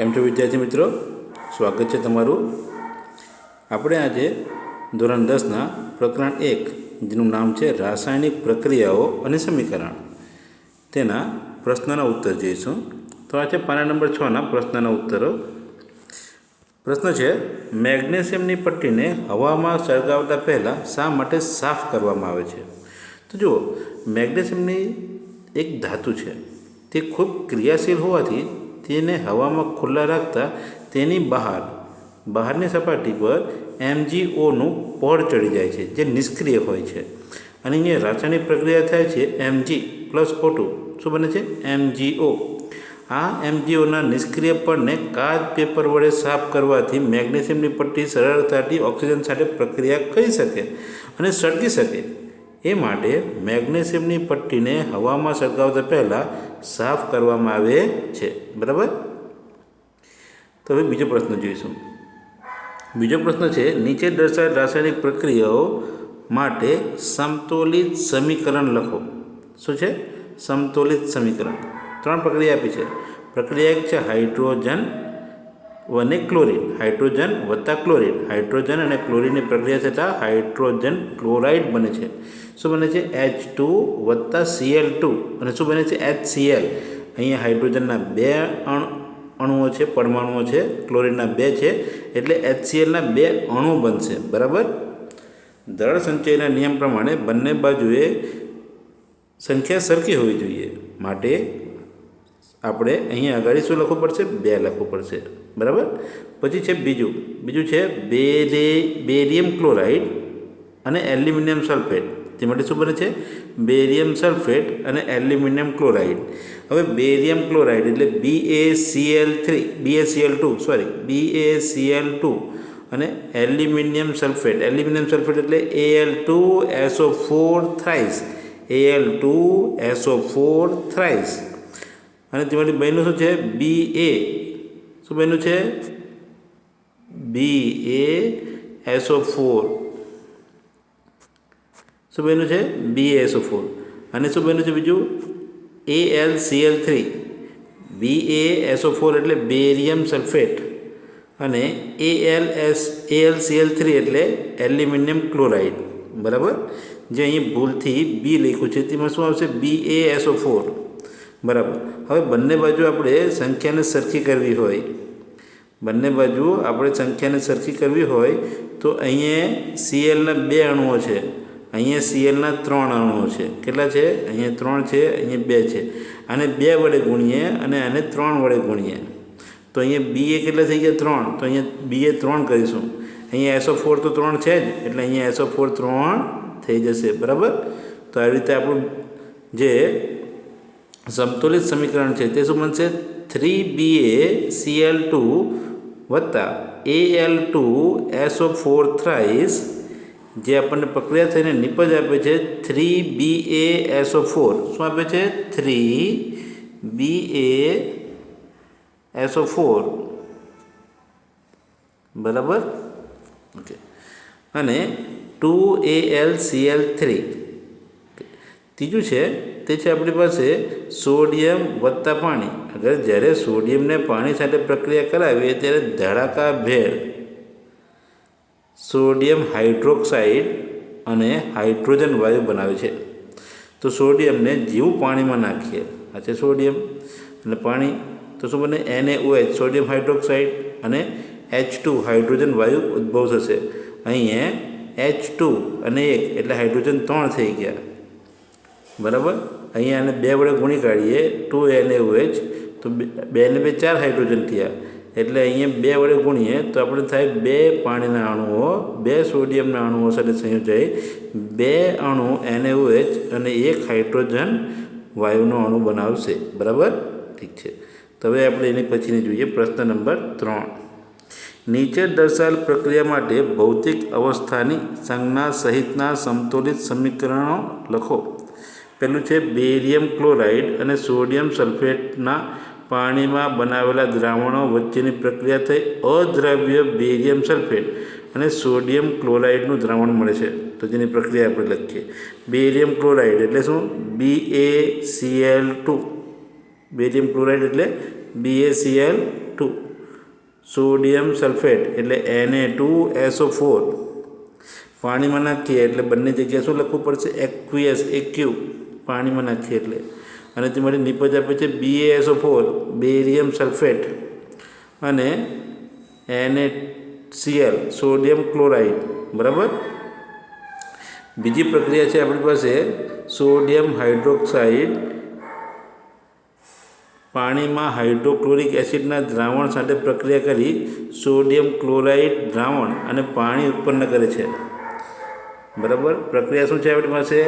કેમ છો વિદ્યાર્થી મિત્રો, સ્વાગત છે તમારું. આપણે આજે ધોરણ 10ના પ્રકરણ 1, જેનું નામ છે રાસાયણિક પ્રક્રિયાઓ અને સમીકરણ, તેના પ્રશ્નના ઉત્તર જોઈશું. તો આ છે પાના નંબર 6ના પ્રશ્નના ઉત્તરો. પ્રશ્ન છે, મેગ્નેશિયમની પટ્ટીને હવામાં સળગાવતા પહેલાં શા માટે સાફ કરવામાં આવે છે? તો જુઓ, મેગ્નેશિયમની એક ધાતુ છે, તે ખૂબ ક્રિયાશીલ હોવાથી તેને હવામાં ખુલ્લા રાખતા તેની બહારની સપાટી પર MgOનું પડ ચડી જાય છે, જે નિષ્ક્રિય હોય છે. અને અહીંયા રાસાયણિક પ્રક્રિયા થાય છે Mg+O2. શું બને છે? MgO. આ MgOના નિષ્ક્રિય પડને કાચ પેપર વડે સાફ કરવાથી મેગ્નેશિયમની પટ્ટી સરળતાથી ઓક્સિજન સાથે પ્રક્રિયા કરી શકે અને સળગી શકે. એ માટે મેગ્નેશિયમની પટ્ટીને હવામાં સળગાવતા પહેલાં સાફ કરવામાં આવે છે. બરાબર? તો હવે બીજો પ્રશ્ન જોઈશું. બીજો પ્રશ્ન છે, નીચે દર્શાવેલ રાસાયણિક પ્રક્રિયાઓ માટે સમતોલિત સમીકરણ લખો. શું છે? સમતોલિત સમીકરણ. 3 પ્રક્રિયા આપી છે. પ્રક્રિયા 1 છે હાઇડ્રોજન અને ક્લોરીન, હાઇડ્રોજન વત્તા ક્લોરીન. હાઇડ્રોજન અને ક્લોરીનની પ્રક્રિયા થતાં હાઇડ્રોજન ક્લોરાઇડ બને છે. શું બને છે? H2 વત્તા Cl2. અને શું બને છે? HCl. અહીંયા હાઇડ્રોજનના 2 અણુઓ છે, પરમાણુઓ છે, ક્લોરીનના 2 છે, એટલે HClના 2 અણુ બનશે. બરાબર? દળ સંચયના નિયમ પ્રમાણે બંને બાજુએ સંખ્યા સરખી હોવી જોઈએ. માટે આપણે અહીંયા આગળ શું લખવું પડશે? 2 લખવું પડશે. બરાબર? પછી છે બીજું છે બેરિયમ ક્લોરાઇડ અને એલ્યુમિનિયમ સલ્ફેટ. તે માટે શું બને છે? બેરિયમ સલ્ફેટ અને એલ્યુમિનિયમ ક્લોરાઇડ. હવે બેરિયમ ક્લોરાઇડ એટલે BaCl2 અને એલ્યુમિનિયમ સલ્ફેટ એટલે Al2SO4 થ્રાઇસ. અને તેમાંથી બન્યું શું છે? Ba. શું બન્યું છે? BaSO4. શું બન્યું છે? BaSO4. અને શું બન્યું છે બીજું? AlCl3. BaSO4 એટલે બેરિયમ સલ્ફેટ અને AlCl3 એટલે એલ્યુમિનિયમ ક્લોરાઇડ. બરાબર? જે અહીં ભૂલથી બી લખ્યું છે, તેમાં શું આવશે? BaSO4. બરાબર. હવે બંને બાજુ આપણે સંખ્યાને સરખી કરવી હોય તો અહીંયા Clના 2 અણુઓ છે, અહીંયા Clના 3 અણુઓ છે. કેટલા છે? અહીંયા 3 છે, અહીંયા 2 છે. આને 2 વડે ગુણીએ અને આને 3 વડે ગુણીએ તો અહીંયા Ba કેટલા થઈ ગયા? 3. તો અહીંયા Ba 3 કરીશું. અહીંયા SO4 તો 3 છે જ, એટલે અહીંયા SO4 3 થઈ જશે. બરાબર? તો આવી રીતે આપણું જે સમતોલિત સમીકરણ છે તે શું બનશે? 3BaCl2 વત્તા Al2SO4 થ્રાઇસ, જે આપણને પ્રક્રિયા થઈને નિપજ આપે છે 3BaSO4. શું આપે છે? 3BaSO4. બરાબર? ઓકે. અને 2AlCl3. ત્રીજું છે તે છે આપણી પાસે સોડિયમ વત્તા પાણી. અગર જ્યારે સોડિયમને પાણી સાથે પ્રક્રિયા કરાવીએ ત્યારે ધડાકાભેર સોડિયમ હાઇડ્રોક્સાઇડ અને હાઇડ્રોજન વાયુ બનાવે છે. તો સોડિયમને જેવું પાણીમાં નાખીએ, આ છે સોડિયમ અને પાણી, તો શું બને? NaOH, સોડિયમ હાઇડ્રોક્સાઇડ, અને H2 હાઇડ્રોજન વાયુ ઉદ્ભવ થશે. અહીંયા H2 અને 1 એટલે હાઇડ્રોજન 3 થઈ ગયા. બરાબર? અહીંયા આને 2 વડે ગુણી કાઢીએ 2NaOH, તો 2 ને 2 4 હાઇડ્રોજન થયા. એટલે અહીંયા 2 વડે ગુણીએ તો આપણે થાય 2 પાણીના અણુઓ 2 સોડિયમના અણુઓ સાથે સંયોજાઈ 2 અણુ NaOH અને 1 હાઇડ્રોજન વાયુનો અણુ બનાવશે. બરાબર? ઠીક છે. તો હવે આપણે એની પછીની જોઈએ. પ્રશ્ન નંબર 3. નીચે દર્શાવેલ પ્રક્રિયા માટે ભૌતિક અવસ્થાની સંજ્ઞા સહિતના સમતોલિત સમીકરણો લખો. પહેલું છે બેરિયમ ક્લોરાઇડ અને સોડિયમ સલ્ફેટના પાણીમાં બનાવેલા દ્રાવણો વચ્ચેની પ્રક્રિયા થઈ અદ્રાવ્ય બેરિયમ સલ્ફેટ અને સોડિયમ ક્લોરાઇડનું દ્રાવણ મળે છે. તો જેની પ્રક્રિયા આપણે લખીએ. બેરિયમ ક્લોરાઇડ એટલે શું? BaCl2. બેરિયમ ક્લોરાઇડ એટલે BaCl2. સોડિયમ સલ્ફેટ એટલે Na2SO4 પાણીમાં નાખીએ એટલે બંને જગ્યાએ શું લખવું પડશે? એક્વિયસ, એક્યુ પાણીમાં નાખીએ એટલે, અને તમારી નિપજ આપે છે BaSO4 બેરિયમ સલ્ફેટ અને NaCl સોડિયમ ક્લોરાઇડ, બરાબર. બીજી પ્રક્રિયા છે આપણી પાસે સોડિયમ હાઇડ્રોક્સાઇડ, પાણીમાં હાઇડ્રોક્લોરિક એસિડના દ્રાવણ સાથે પ્રક્રિયા કરી સોડિયમ ક્લોરાઇડ દ્રાવણ અને પાણી ઉત્પન્ન કરે છે, બરાબર. પ્રક્રિયા શું છે આપણી પાસે?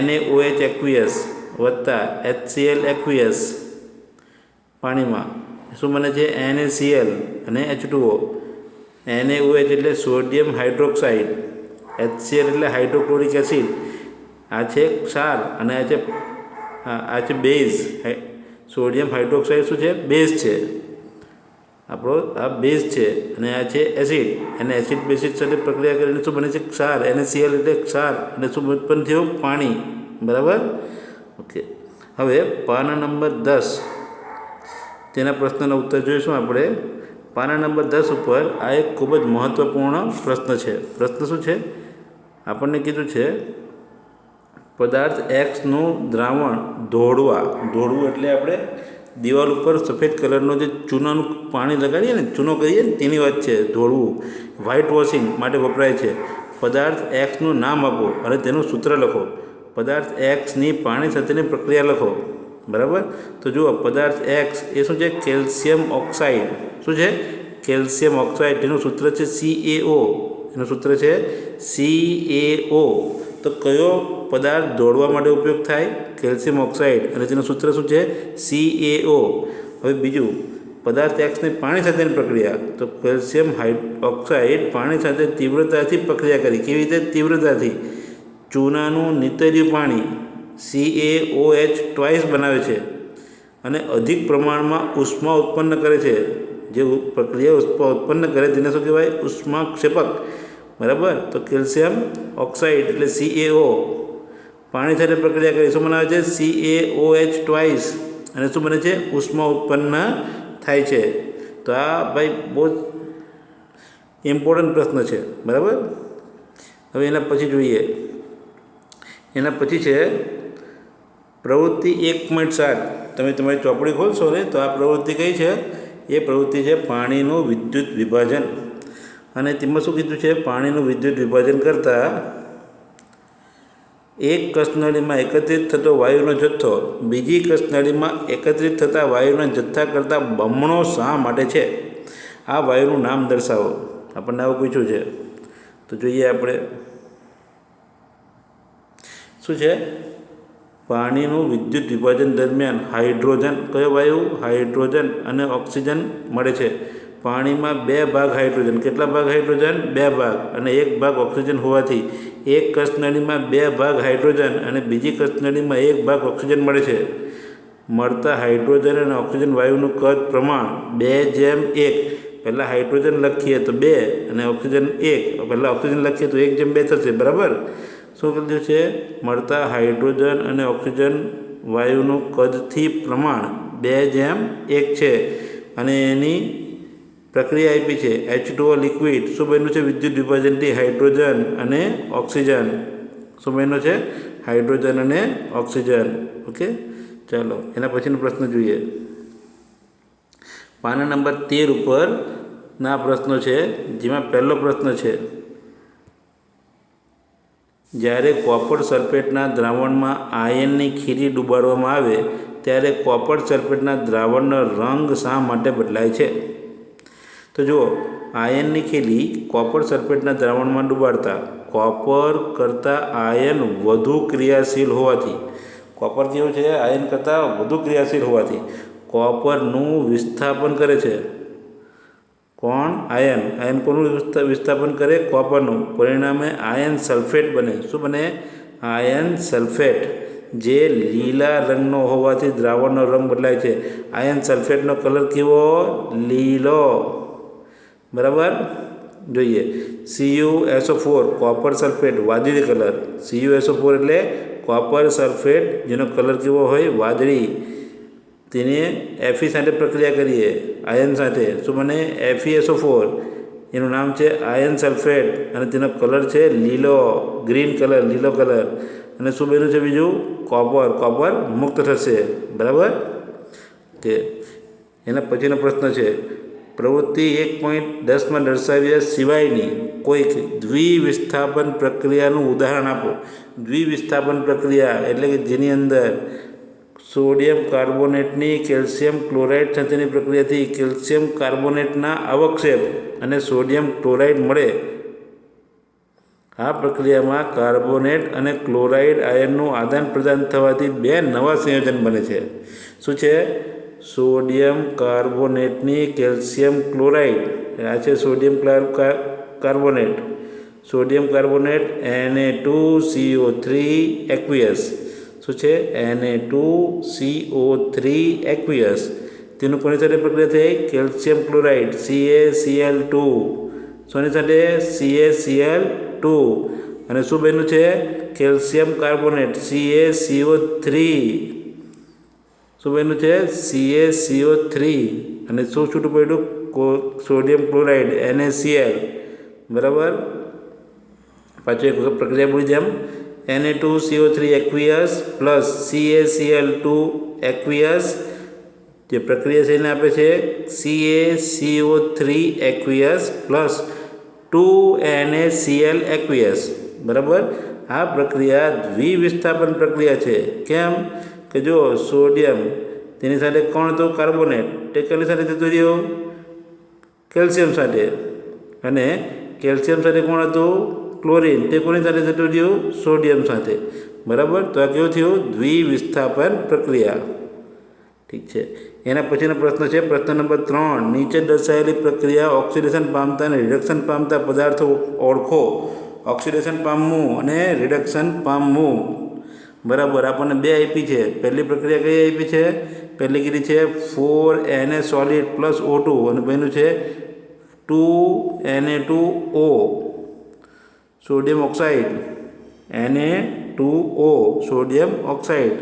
NaOH એક્વિયસ વત્તા HCl એક્વિયસ પાણીમાં શું બને છે? NaCl અને H2O. NaOH એટલે સોડિયમ હાઇડ્રોક્સાઇડ, HCl એટલે હાઇડ્રોક્લોરિક એસિડ, આ છે ક્ષાર અને આ છે બેઝ. સોડિયમ હાઇડ્રોક્સાઇડ શું છે? બેઝ છે આપણો, આ બેઝ છે, અને આ છે એસિડ. અને એસિડ બેસિડ સાથે પ્રક્રિયા કરીને શું બને છે? ક્ષાર. NaCl એટલે ક્ષાર, અને શું ઉત્પન્ન થયું? પાણી, બરાબર. ઓકે, હવે પાના નંબર 10 તેના પ્રશ્નનો ઉત્તર જોઈશું આપણે. પાના નંબર 10 ઉપર આ એક ખૂબ જ મહત્ત્વપૂર્ણ પ્રશ્ન છે. પ્રશ્ન શું છે? આપણને કીધું છે પદાર્થ એક્સનું દ્રાવણ ધોળવું એટલે આપણે દિવાલ ઉપર સફેદ કલરનો જે ચૂનાનું પાણી લગાડીએ ને, ચૂનો કરીએ ને, તેની વાત છે. ધોળવું વ્હાઇટ વોશિંગ માટે વપરાય છે. પદાર્થ એક્સનું નામ આપો અને તેનું સૂત્ર લખો. પદાર્થ એક્સની પાણી સાથેની પ્રક્રિયા લખો, બરાબર. તો જુઓ, પદાર્થ એક્સ એ શું છે? Calcium oxide. શું છે? Calcium oxide. તેનું સૂત્ર છે CaO. એનું સૂત્ર છે CaO. તો કયો પદાર્થ દોડવા માટે ઉપયોગ થાય? કેલ્શિયમ ઓક્સાઇડ, અને તેનું સૂત્ર શું છે? CaO. હવે બીજું, પદાર્થ એક્સની પાણી સાથેની પ્રક્રિયા, તો કેલ્શિયમ ઓક્સાઇડ પાણી સાથે તીવ્રતાથી પ્રક્રિયા કરી. કેવી રીતે? તીવ્રતાથી. ચૂનાનું નીતર્યું પાણી CaOH2 બનાવે છે અને અધિક પ્રમાણમાં ઉષ્મા ઉત્પન્ન કરે છે. જે પ્રક્રિયા ઉષ્મા ઉત્પન્ન કરે તેને શું કહેવાય? ઉષ્માક્ષેપક, બરાબર. તો કેલ્શિયમ ઓક્સાઇડ એટલે CaO પાણી સાથે પ્રક્રિયા કરી શું બનાવે છે? CaOH2, અને શું બને છે? ઉષ્મા ઉત્પન્ન થાય છે. તો આ ભાઈ બહુ જ ઇમ્પોર્ટન્ટ પ્રશ્ન છે, બરાબર. હવે એના પછી જોઈએ, એના પછી છે પ્રવૃત્તિ 1.7. તમે તમારી ચોપડી ખોલશો ને તો આ પ્રવૃત્તિ કઈ છે? એ પ્રવૃત્તિ છે પાણીનું વિદ્યુત વિભાજન. અને તેમાં શું કીધું છે? પાણીનું વિદ્યુત વિભાજન કરતાં એક કસનળીમાં એકત્રિત થતો વાયુનો જથ્થો બીજી કસનળીમાં એકત્રિત થતા વાયુના જથ્થા કરતાં બમણો શા માટે છે? આ વાયુનું નામ દર્શાવો. આપણને આવું પૂછ્યું છે. તો જોઈએ આપણે શું છે? પાણીનું વિદ્યુત વિભાજન દરમિયાન હાઇડ્રોજન, કયો વાયુ? હાઇડ્રોજન અને ઓક્સિજન મળે છે. પાણીમાં 2 ભાગ હાઇડ્રોજન. કેટલા ભાગ હાઇડ્રોજન? 2 ભાગ, અને 1 ભાગ ઓક્સિજન હોવાથી એક કસનળીમાં 2 ભાગ હાઇડ્રોજન અને બીજી કસનળીમાં 1 ભાગ ઓક્સિજન મળે છે. મળતા હાઇડ્રોજન અને ઓક્સિજન વાયુનું કદ પ્રમાણ 2:1. પહેલાં હાઇડ્રોજન લખીએ તો 2 અને ઓક્સિજન 1. પહેલાં ઓક્સિજન લખીએ તો 1:2 થશે, બરાબર. શું કીધું છે? મળતા હાઇડ્રોજન અને ઓક્સિજન વાયુનું કદથી પ્રમાણ 2:1 છે. અને એની પ્રક્રિયા આપી છે H2O લિક્વિડ. શું બન્યું છે? વિદ્યુત વિભાજનથી હાઇડ્રોજન અને ઓક્સિજન. શું બન્યું છે? હાઇડ્રોજન અને ઓક્સિજન. ઓકે, ચાલો એના પછીનો પ્રશ્ન જોઈએ. પાના નંબર 13 ઉપરના પ્રશ્નો છે, જેમાં પહેલો પ્રશ્ન છે જ્યારે કોપર સલ્ફેટના દ્રાવણમાં આયનની ખીરી ડૂબાડવામાં આવે ત્યારે કોપર સલ્ફેટના દ્રાવણનો રંગ શા માટે બદલાય છે? તો જુઓ, આયનની ખીરી કોપર સલ્ફેટના દ્રાવણમાં ડૂબાડતા કોપર કરતાં આયન વધુ ક્રિયાશીલ હોવાથી, કોપર કેવું છે? આયન કરતાં વધુ ક્રિયાશીલ હોવાથી કોપરનું વિસ્થાપન કરે છે. કોણ? આયન. આયન કોનું વિસ્થાપન કરે? કોપરનું. પરિણામે આયન સલ્ફેટ બને. શું બને? આયન સલ્ફેટ, જે લીલા રંગનો હોવાથી દ્રાવણનો રંગ બદલાય છે. આયન સલ્ફેટનો કલર કેવો? લીલો, બરાબર. જોઈએ, CuSO4 કોપર સલ્ફેટ વાદળી કલર. CuSO4 એટલે કોપર સલ્ફેટ, જેનો કલર કેવો હોય? વાદળી. તેને Fe સાથે પ્રક્રિયા કરીએ આયન સાથે શું બને FeSO4 એનું નામ છે આયન સલ્ફેટ અને તેનો કલર છે લીલો ગ્રીન કલર લીલો કલર અને શું બન્યું છે બીજું કોપર મુક્ત થશે બરાબર કે એના પછીનો પ્રશ્ન છે પ્રવૃત્તિ 1.10માં દર્શાવ્યા સિવાયની કોઈક દ્વિવિસ્થાપન પ્રક્રિયાનું ઉદાહરણ આપો દ્વિવિસ્થાપન પ્રક્રિયા એટલે કે જેની અંદર સોડિયમ કાર્બોનેટની કેલ્શિયમ ક્લોરાઇડ સાથેની પ્રક્રિયાથી કેલ્શિયમ કાર્બોનેટના અવક્ષેપ અને સોડિયમ ક્લોરાઇડ મળે આ પ્રક્રિયામાં કાર્બોનેટ અને ક્લોરાઇડ આયનનું આદાન પ્રદાન થવાથી બે નવા સંયોજન બને છે શું છે સોડિયમ કાર્બોનેટની કેલ્શિયમ ક્લોરાઇડ આ છે સોડિયમ કાર્બોનેટ Na2CO3 એક્વિયસ શું છે Na2CO3 એક્વિયસ તેનું કોની સાથે પ્રક્રિયા થઈ કેલ્શિયમ ક્લોરાઇડ CaCl2 સોની સાથે CaCl2 અને શું બન્યું છે કેલ્શિયમ કાર્બોનેટ CaCO3 શું બન્યું છે CaCO3 અને શું છૂટું પડ્યું સોડિયમ ક્લોરાઇડ NaCl બરાબર પાછું એક વખત પ્રક્રિયા બોલી જેમ Na2CO3 aqueous plus CaCl2 aqueous જે પ્રક્રિયા છે એને આપે છે CaCO3 aqueous plus 2NaCl aqueous બરાબર આ પ્રક્રિયા દ્વિવિસ્થાપન પ્રક્રિયા છે કેમ કે જો સોડિયમ તેની સાથે કોણ હતું કાર્બોનેટ તે કોની સાથે જતું રહ્યું કેલ્શિયમ સાથે અને કેલ્શિયમ સાથે કોણ હતું ક્લોરિન તે કોની સાથે જતું રહ્યું સોડિયમ સાથે બરાબર તો આ કેવું થયું દ્વિવિસ્થાપન પ્રક્રિયા ઠીક છે એના પછીનો પ્રશ્ન છે પ્રશ્ન નંબર 3 નીચે દર્શાવેલી પ્રક્રિયા ઓક્સિડેશન પામતા અને રિડક્શન પામતા પદાર્થો ઓળખો ઓક્સિડેશન પામવું અને રિડક્શન પામવું બરાબર આપણને બે આપી છે પહેલી પ્રક્રિયા કઈ આપી છે પહેલી કીધી છે 4Na સોલિડ પ્લસ O2 અને બન્યું છે 2Na2O sodium oxide Na2O sodium oxide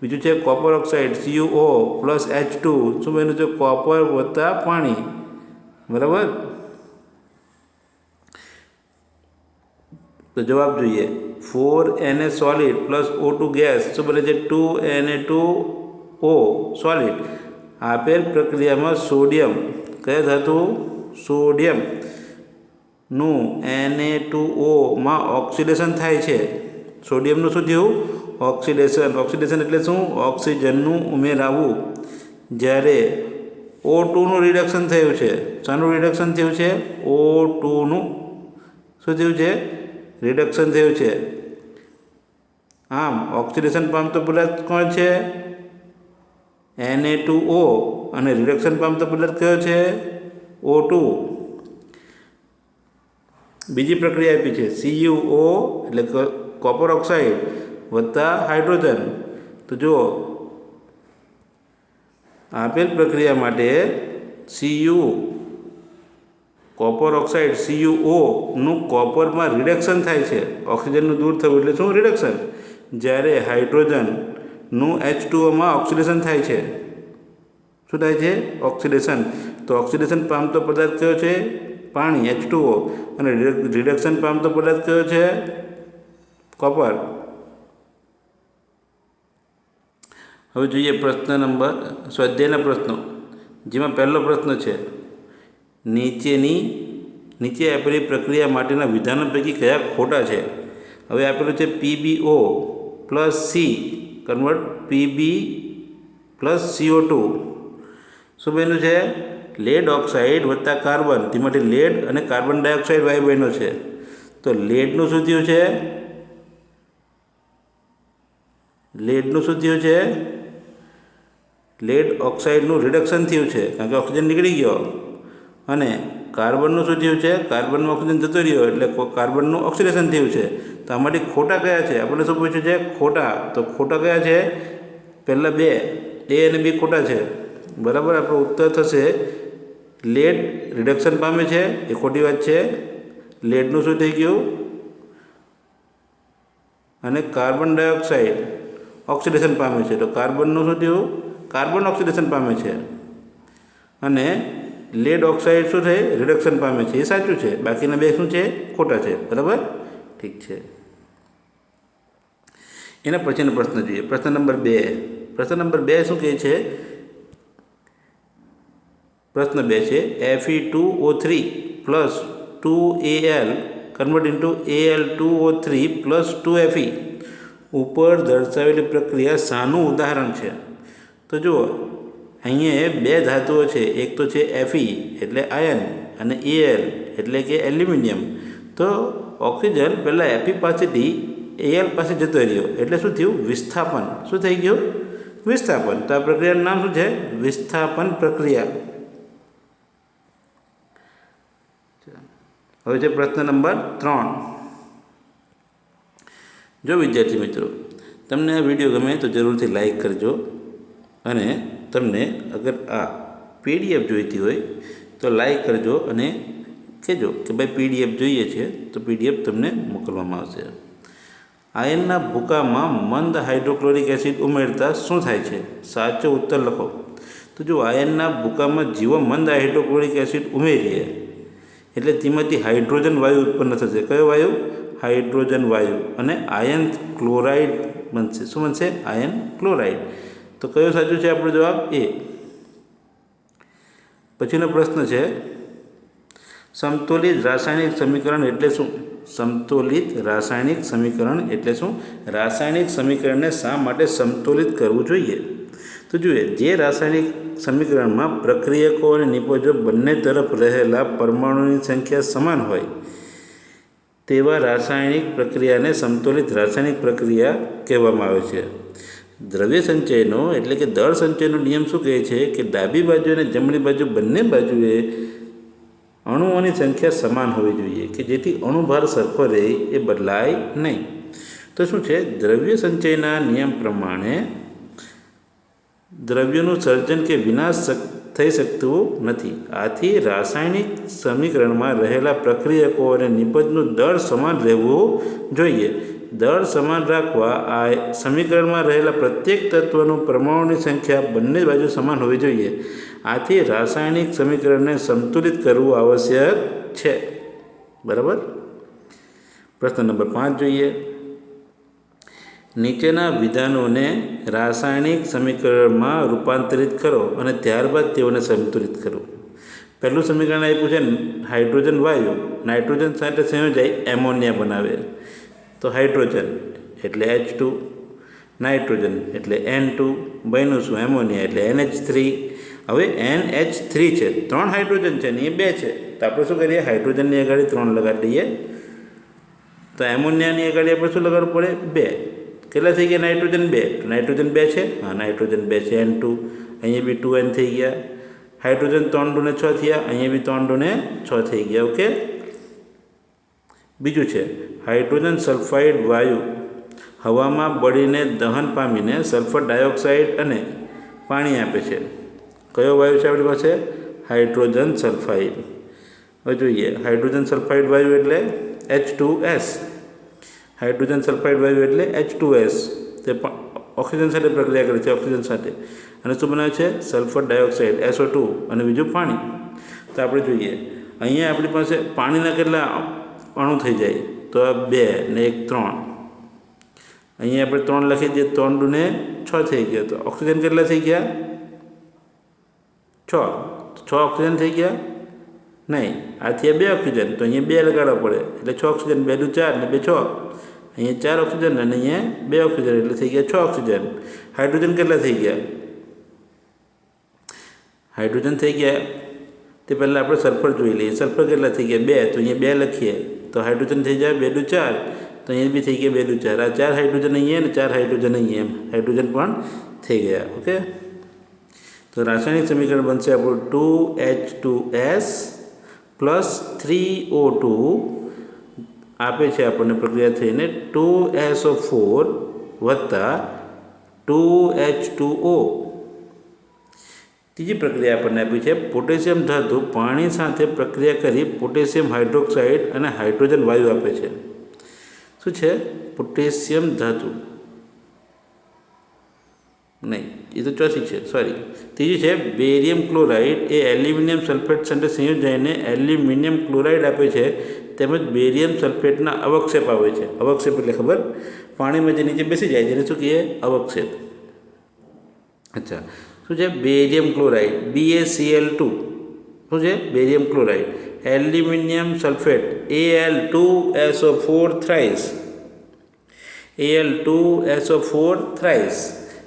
બીજું છે copper oxide CuO plus H2 શું બન્યું છે કોપર વત્તા પાણી બરાબર તો જવાબ જોઈએ 4Na solid plus O2 gas શું બને છે 2Na2O સોલિડ આપેલ પ્રક્રિયામાં સોડિયમ કયા ધાતુ સોડિયમ નું Na2O માં ઓક્સિડેશન થાય છે સોડિયમનું શું થયું ઓક્સિડેશન એટલે શું ઓક્સિજનનું ઉમેરાવું જ્યારે O2નું રિડક્શન થયું છે શાનું રિડક્શન થયું છે O2નું શું થયું છે રિડક્શન થયું છે આમ ઓક્સિડેશન પામતો પદાર્થ કોણ છે Na2O અને રિડક્શન પામતો પદાર્થ કયો છે O2 બીજી પ્રક્રિયા આપી છે CuO એટલે કોપર ઓક્સાઇડ વત્તા હાઇડ્રોજન તો જો આપેલ પ્રક્રિયા માટે કોપર ઓક્સાઇડ CuO નું કોપરમાં રિડક્શન થાય છે ઓક્સિજનનું દૂર થવું એટલે શું રિડક્શન જ્યારે હાઇડ્રોજનનું H2Oમાં ઓક્સિડેશન થાય છે શું થાય છે ઓક્સિડેશન તો ઓક્સિડેશન પામતો પદાર્થ કયો છે પાણી H2O અને રિડક્શન પામતો પદાર્થ કયો છે કોપર હવે જોઈએ પ્રશ્ન નંબર સ્વાધ્યાયના પ્રશ્નો જેમાં પહેલો પ્રશ્ન છે નીચે આપેલી પ્રક્રિયા માટેના વિધાનો પૈકી કયા ખોટા છે હવે આપેલું છે PbO plus C convert Pb plus CO2 શું બન્યું છે લેડ ઓક્સાઇડ વત્તા કાર્બન તેમાંથી લેડ અને કાર્બન ડાયોક્સાઇડ વાયુ બન્યો છે તો લેડનું શું થયું છે લેડ ઓક્સાઇડનું રિડક્શન થયું છે કારણ કે ઓક્સિજન નીકળી ગયો અને કાર્બનનું શું થયું છે કાર્બનમાં ઓક્સિજન જતો રહ્યો એટલે કાર્બનનું ઓક્સિડેશન થયું છે તો આમાંથી ખોટા કયા છે આપણે શું પૂછ્યું છે ખોટા તો ખોટા કયા છે પહેલાં બે A અને B ખોટા છે બરાબર આપણો ઉત્તર થશે લેડ રિડક્શન પામે છે એ ખોટી વાત છે લેડનું શું થઈ ગયું અને કાર્બન ડાયોક્સાઇડ ઓક્સિડેશન પામે છે તો કાર્બનનું શું થયું કાર્બન ઓક્સિડેશન પામે છે અને લેડ ઓક્સાઇડ શું છે, રિડક્શન પામે છે. એ સાચું છે. બાકીના બે શું છે, ખોટા છે. બરાબર, ઠીક છે. એના પછીનો પ્રશ્ન જોઈએ. પ્રશ્ન નંબર 2. પ્રશ્ન નંબર 2 શું કહે છે? પ્રશ્ન 2 છે Fe2O3 plus 2Al convert into Al2O3 plus 2Fe ઉપર દર્શાવેલી પ્રક્રિયા શાનું ઉદાહરણ છે? તો જુઓ, અહીંયા બે ધાતુઓ છે. એક તો છે Fe એટલે આયન અને Al એટલે કે એલ્યુમિનિયમ. તો ઓક્સિજન પહેલાં Fe પાસેથી Al પાસે જતો રહ્યો એટલે શું થયું? વિસ્થાપન. શું થઈ ગયું? વિસ્થાપન. તો આ પ્રક્રિયાનું નામ શું છે? વિસ્થાપન પ્રક્રિયા. હવે છે પ્રશ્ન નંબર 3. જો વિદ્યાર્થી મિત્રો તમને આ વિડીયો ગમે તો જરૂરથી લાઈક કરજો, અને તમને અગર આ PDF જોઈતી હોય તો લાઈક કરજો અને કહેજો કે ભાઈ PDF જોઈએ છે, તો PDF તમને મોકલવામાં આવશે. આયનના ભૂકામાં મંદ હાઇડ્રોક્લોરિક એસિડ ઉમેરતા શું થાય છે? સાચો ઉત્તર લખો. તો જો આયનના ભૂકામાં જીવો મંદ હાઇડ્રોક્લોરિક એસિડ ઉમેરીએ એટલે તેમાંથી હાઇડ્રોજન વાયુ ઉત્પન્ન થશે. કયો વાયુ? હાઇડ્રોજન વાયુ. અને આયન ક્લોરાઇડ બનશે. શું બનશે? Ion chloride. તો કયો સાચું છે આપણો જવાબ? એ. પછીનો પ્રશ્ન છે સમતોલિત રાસાયણિક સમીકરણ એટલે શું? સમતોલિત રાસાયણિક સમીકરણ એટલે શું? રાસાયણિક સમીકરણને શા માટે સમતોલિત કરવું જોઈએ? તો જોઈએ, જે રાસાયણિક સમીકરણમાં પ્રક્રિયકો અને નિપજો બંને તરફ રહેલા પરમાણુની સંખ્યા સમાન હોય તેવા રાસાયણિક પ્રક્રિયાને સમતોલિત રાસાયણિક પ્રક્રિયા કહેવામાં આવે છે. દ્રવ્ય સંચયનો એટલે કે દળ સંચયનો નિયમ શું કહે છે કે ડાબી બાજુ અને જમણી બાજુ બંને બાજુએ અણુઓની સંખ્યા સમાન હોવી જોઈએ, કે જેથી અણુભાર સરખો રહે, એ બદલાય નહીં. તો શું છે? દ્રવ્ય સંચયના નિયમ પ્રમાણે દ્રવ્યનું સર્જન કે વિનાશ થઈ શકતું નથી. આથી રાસાયણિક સમીકરણમાં રહેલા પ્રક્રિયકો અને નિપજનું દળ સમાન રહેવું જોઈએ. દળ સમાન રાખવા આ સમીકરણમાં રહેલા પ્રત્યેક તત્વનું પરમાણુની સંખ્યા બંને બાજુ સમાન હોવી જોઈએ. આથી રાસાયણિક સમીકરણને સંતુલિત કરવું આવશ્યક છે. બરાબર. પ્રશ્ન નંબર 5 જોઈએ. નીચેના વિધાનોને રાસાયણિક સમીકરણમાં રૂપાંતરિત કરો અને ત્યારબાદ તેઓને સંતુલિત કરો. પહેલું સમીકરણ આપ્યું છે હાઇડ્રોજન વાયુ નાઇટ્રોજન સાથે સંયોજાઈ એમોનિયા બનાવે. તો હાઇડ્રોજન એટલે H2, નાઇટ્રોજન એટલે N2, બન્યું શું? એમોનિયા એટલે NH3. હવે NH3 છે, 3 હાઇડ્રોજન છે ને એ 2 છે, તો આપણે શું કરીએ? હાઇડ્રોજનની આગળ 3 લગાડી દઈએ. તો એમોનિયાની આગળ આપણે શું લગાડવું પડે? 2. કેટલા થઈ ગયા? નાઇટ્રોજન 2. તો નાઇટ્રોજન 2 છે. હા, નાઇટ્રોજન 2 છે. N2, અહીંયા બી 2N થઈ ગયા. હાઇડ્રોજન 3 2 ને 6 થયા, અહીંયા બી 3 2 ને 6 થઈ ગયા. ઓકે. બીજું છે હાઇડ્રોજન સલ્ફાઇડ વાયુ હવામાં બળીને દહન પામીને સલ્ફર ડાયોક્સાઇડ અને પાણી આપે છે. કયો વાયુ છે આપણી પાસે? Hydrogen sulphide. હવે જોઈએ, હાઇડ્રોજન સલ્ફાઇડ વાયુ એટલે H2S. હાઇડ્રોજન સલ્ફાઇડ વાયુ એટલે H2S. તે ઓક્સિજન સાથે પ્રક્રિયા કરે છે, ઓક્સિજન સાથે, અને શું બનાવે છે? સલ્ફર ડાયોક્સાઇડ SO2 અને બીજું પાણી. તો આપણે જોઈએ, અહીંયા આપણી પાસે પાણીના કેટલા અણુ થઈ જાય? તો 2 ને 1 3. અહીંયા આપણે 3 લખી દઈએ, 3 2 ને 6 થઈ ગયા. તો ઓક્સિજન કેટલા થઈ ગયા? 6. 6 ઓક્સિજન થઈ ગયા? નહીં, આથી 2 ઓક્સિજન, તો અહીંયા 2 લગાડવા પડે એટલે 6 ઓક્સિજન. 2 × 4 ને 2 6. અહીંયા 4 ઓક્સિજન અને અહીંયા 2 ઓક્સિજન એટલે થઈ ગયા 6 ઓક્સિજન. હાઇડ્રોજન કેટલા થઈ ગયા? હાઇડ્રોજન થઈ ગયા તે પહેલાં આપણે સલ્ફર જોઈ લઈએ. સલ્ફર કેટલા થઈ ગયા? 2. તો અહીંયા 2 લખીએ તો હાઇડ્રોજન થઈ જાય 2 × 4. તો અહીંયા બી થઈ ગયા 2 × 4. આ 4 હાઇડ્રોજન અહીંયા અને 4 હાઇડ્રોજન અહીંયા, હાઇડ્રોજન પણ થઈ ગયા. ઓકે. તો રાસાયણિક સમીકરણ બનશે આપણું 2H2S પ્લસ 3O2 આપે છે આપણને પ્રક્રિયા થઈને 2SO4 વત્તા 2H2O. ત્રીજી પ્રક્રિયા આપણને આપી છે પોટેશિયમ ધાતુ પાણી સાથે પ્રક્રિયા કરી પોટેશિયમ હાઇડ્રોક્સાઇડ અને હાઇડ્રોજન વાયુ આપે છે. શું છે? પોટેશિયમ ધાતુ નહીં, એ તો ચોથી છે, સોરી ત્રીજી છે બેરિયમ ક્લોરાઇડ એ એલ્યુમિનિયમ સલ્ફેટ સાથે સંયોજાઈને એલ્યુમિનિયમ ક્લોરાઇડ આપે છે, તેમજ બેરિયમ સલ્ફેટના અવક્ષેપ આવે છે. અવક્ષેપ એટલે ખબર, પાણીમાં જે નીચે બેસી જાય જેને શું કહીએ? અવક્ષેપ. અચ્છા, શું છે બેરિયમ ક્લોરાઇડ? BaCl2. શું છે barium chloride? Aluminium sulphate Al2SO4 thrice. Al2SO4 thrice.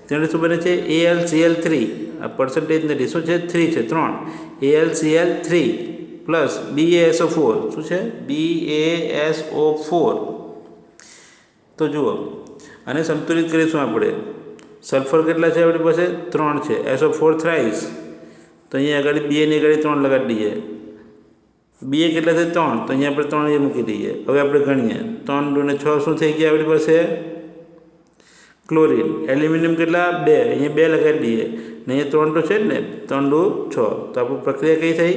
તેણે શું બને છે? AlCl3. આ પર્સન્ટેજ નથી, શું છે? 3 છે, 3. AlCl3 plus BaSO4. શું છે? BaSO4. તો જુઓ, આને સંતુલિત કરીશું આપણે. સલ્ફર કેટલા છે આપણી પાસે? 3 છે. SO4 થ્રાઇસ, તો અહીંયા આગળ BAની આગળ 3 લગાડી દઈએ. BA કેટલા છે? 3, તો અહીંયા આપણે 3 મૂકી દઈએ. હવે આપણે ગણીએ, 3 2 ને 6 શું થઈ ગયા આપણી પાસે? ક્લોરીન. એલ્યુમિનિયમ કેટલા? 2, અહીંયા 2 લગાડી દઈએ ને અહીંયા 3 તો છે જ ને, 3 2 6. તો આપણી પ્રક્રિયા કઈ થઈ?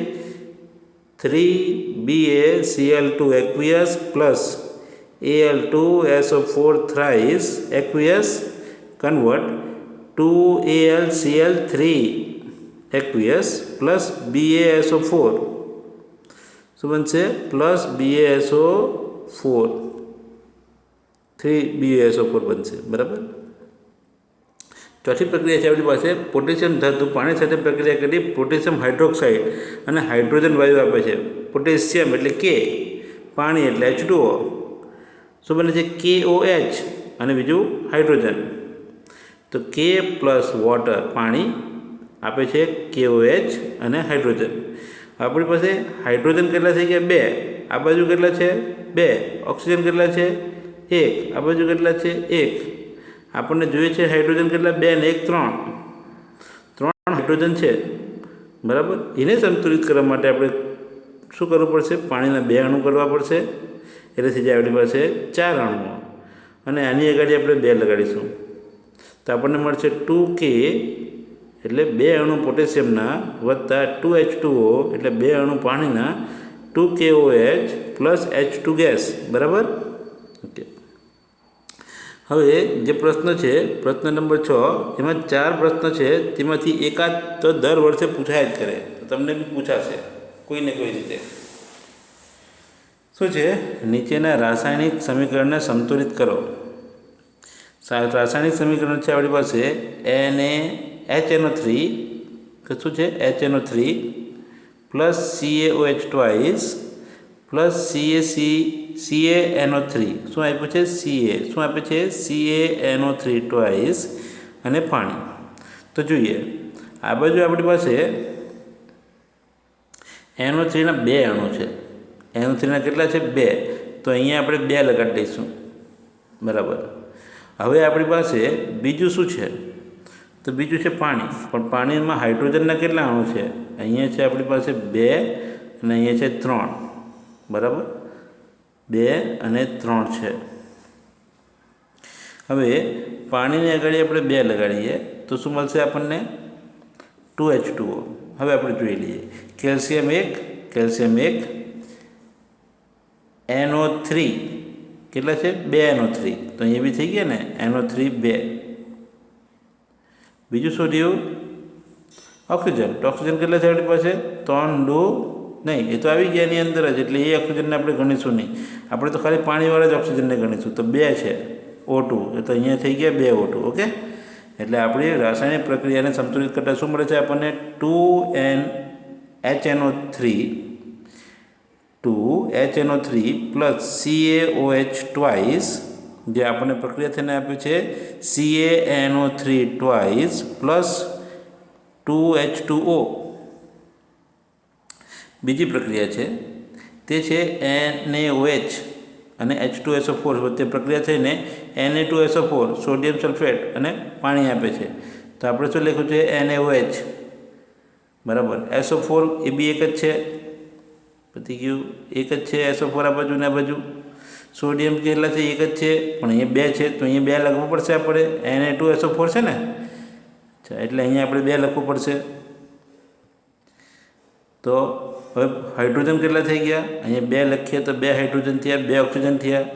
3BaCl2 aqueous plus Al2SO4 thrice aqueous convert 2AlCl3 aqueous plus BaSO4. શું બનશે? પ્લસ BaSO4, 3BaSO4 બનશે. બરાબર. ચોથી પ્રક્રિયા છે આપણી પાસે પોટેશિયમ ધાતુ પાણી સાથે પ્રક્રિયા કરી પોટેશિયમ હાઇડ્રોક્સાઇડ અને હાઇડ્રોજન વાયુ આપે છે. પોટેશિયમ એટલે K, પાણી એટલે H2O. શું બને છે? KOH અને બીજું હાઇડ્રોજન. તો K પ્લસ વોટર પાણી આપે છે KOH અને હાઇડ્રોજન. આપણી પાસે હાઇડ્રોજન કેટલા થઈ ગયા? 2. આ બાજુ કેટલા છે? 2. ઓક્સિજન કેટલા છે? 1. આ બાજુ કેટલા છે? 1. આપણને જોઈએ છે હાઇડ્રોજન કેટલા? 2 ને 1 3. 3 હાઇડ્રોજન છે. બરાબર. એને સંતુલિત કરવા માટે આપણે શું કરવું પડશે? પાણીના 2 અણુ કરવા પડશે. એટલે થઈ જાય આપણી પાસે 4 અણુઓ. અને આની આગળ આપણે 2 લગાડીશું તો આપણને મળશે 2K એટલે 2 અણુ પોટેશિયમના વત્તા 2H2O એટલે 2 અણુ પાણીના 2KOH પ્લસ H2 ગેસ. બરાબર. ઓકે. હવે જે પ્રશ્ન છે પ્રશ્ન નંબર 6, એમાં 4 પ્રશ્ન છે, તેમાંથી એકાદ તો દર વર્ષે પૂછાય જ કરે. તો તમને બી પૂછાશે કોઈને કોઈ રીતે. શું છે? નીચેના રાસાયણિક સમીકરણને સંતુલિત કરો. રાસાયણિક સમીકરણ છે આપણી પાસે HNO3, શું છે? HNO3 plus CaOH twice plus CaNO3. શું આપ્યું છે? Ca. શું આપે છે? CaNO3 ટ્વાઇસ અને પાણી. તો જોઈએ, આ બાજુ આપણી પાસે NO3ના 2 અણુ છે. NO3ના કેટલા છે? 2. તો અહીંયા આપણે 2 લગાડી દઈશું. બરાબર. હવે આપણી પાસે બીજું શું છે? તો બીજું છે પાણી. પણ પાણીમાં હાઇડ્રોજનના કેટલા અણુ છે? અહીંયા છે આપણી પાસે 2 અને અહીંયા છે 3. બરાબર. 2 અને 3 છે. હવે પાણીની આગળ આપણે 2 લગાડીએ તો શું મળશે આપણને? 2H2O. હવે આપણે જોઈ લઈએ. કેલ્શિયમ 1 NO3 કેટલા છે? 2 NO3. તો અહીંયા બી થઈ ગયા ને, NO3 2. બીજું શું થયું? ઓક્સિજન. તો ઓક્સિજન કેટલા છે આપણી પાસે? 3 2 નહીં, એ તો આવી ગયા એની અંદર જ, એટલે એ ઓક્સિજનને આપણે ગણીશું નહીં. આપણે તો ખાલી પાણીવાળા જ ઓક્સિજનને ગણીશું. તો 2 છે O2, એ તો અહીંયા થઈ ગયા 2 O2. ઓકે. એટલે આપણી રાસાયણિક પ્રક્રિયાને સંતુલિત કરતાં શું મળે છે આપણને? 2HNO3 પ્લસ CaOH ટ્વાઇસ, જે આપણને પ્રક્રિયા થઈને આપ્યું છે CaNO3 ટ્વાઇસ પ્લસ 2H2O. બીજી પ્રક્રિયા છે તે છે NaOH અને H2SO4 વચ્ચે પ્રક્રિયા થઈને Na2SO4 સોડિયમ સલ્ફેટ અને પાણી આપે છે. તો આપણે શું લખ્યું છે? NaOH. બરાબર. SO4 એ બી એક જ છે, પતી ગયું. એક જ છે SO4 આ બાજુ ને આ બાજુ. સોડિયમ કેટલા છે? એક જ છે, પણ અહીંયા 2 છે, તો અહીંયા 2 લખવું પડશે આપણે. Na2SO4 છે ને, અચ્છા, એટલે અહીંયા આપણે 2 લખવું પડશે. તો હવે હાઇડ્રોજન કેટલા થઈ ગયા? અહીંયા 2 લખીએ તો 2 હાઇડ્રોજન થયા, 2 ઓક્સિજન થયા.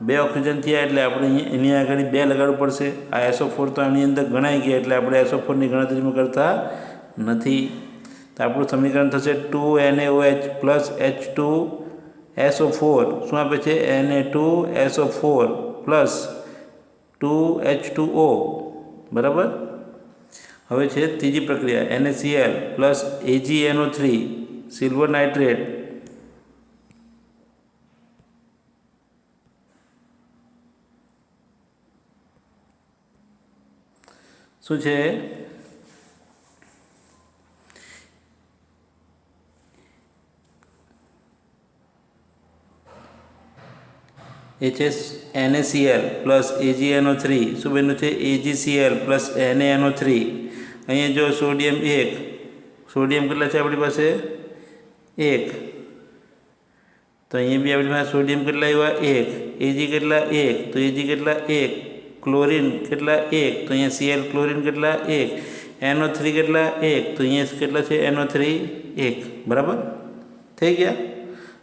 2 ઓક્સિજન થયા એટલે આપણે એની આગળ 2 લગાડવું પડશે. આ SO4 તો આની અંદર ગણાઈ ગયા એટલે આપણે SO4ની ગણતરીમાં કરતા નથી. તો આપણું સમીકરણ થશે 2NaOH પ્લસ H2SO4 શું આપે છે? Na2SO4 પ્લસ 2H2O બરાબર. હવે છે ત્રીજી પ્રક્રિયા NaCl plus AgNO3 silver nitrate શું છે? એ છે NaCl પ્લસ AgNO3 શું બન્યું છે? AgCl plus NaNO3. અહીંયા જો સોડિયમ 1, સોડિયમ કેટલા છે આપણી પાસે? 1. તો અહીંયા બી આપણી પાસે સોડિયમ કેટલા આવ્યા? 1. Ag કેટલા? 1. તો Ag કેટલા? 1. ક્લોરિન કેટલા? 1. તો અહીંયા Cl ક્લોરિન કેટલા? 1. NO3 કેટલા? 1. તો અહીંયા કેટલા છે? NO3 1. બરાબર થઈ ગયા.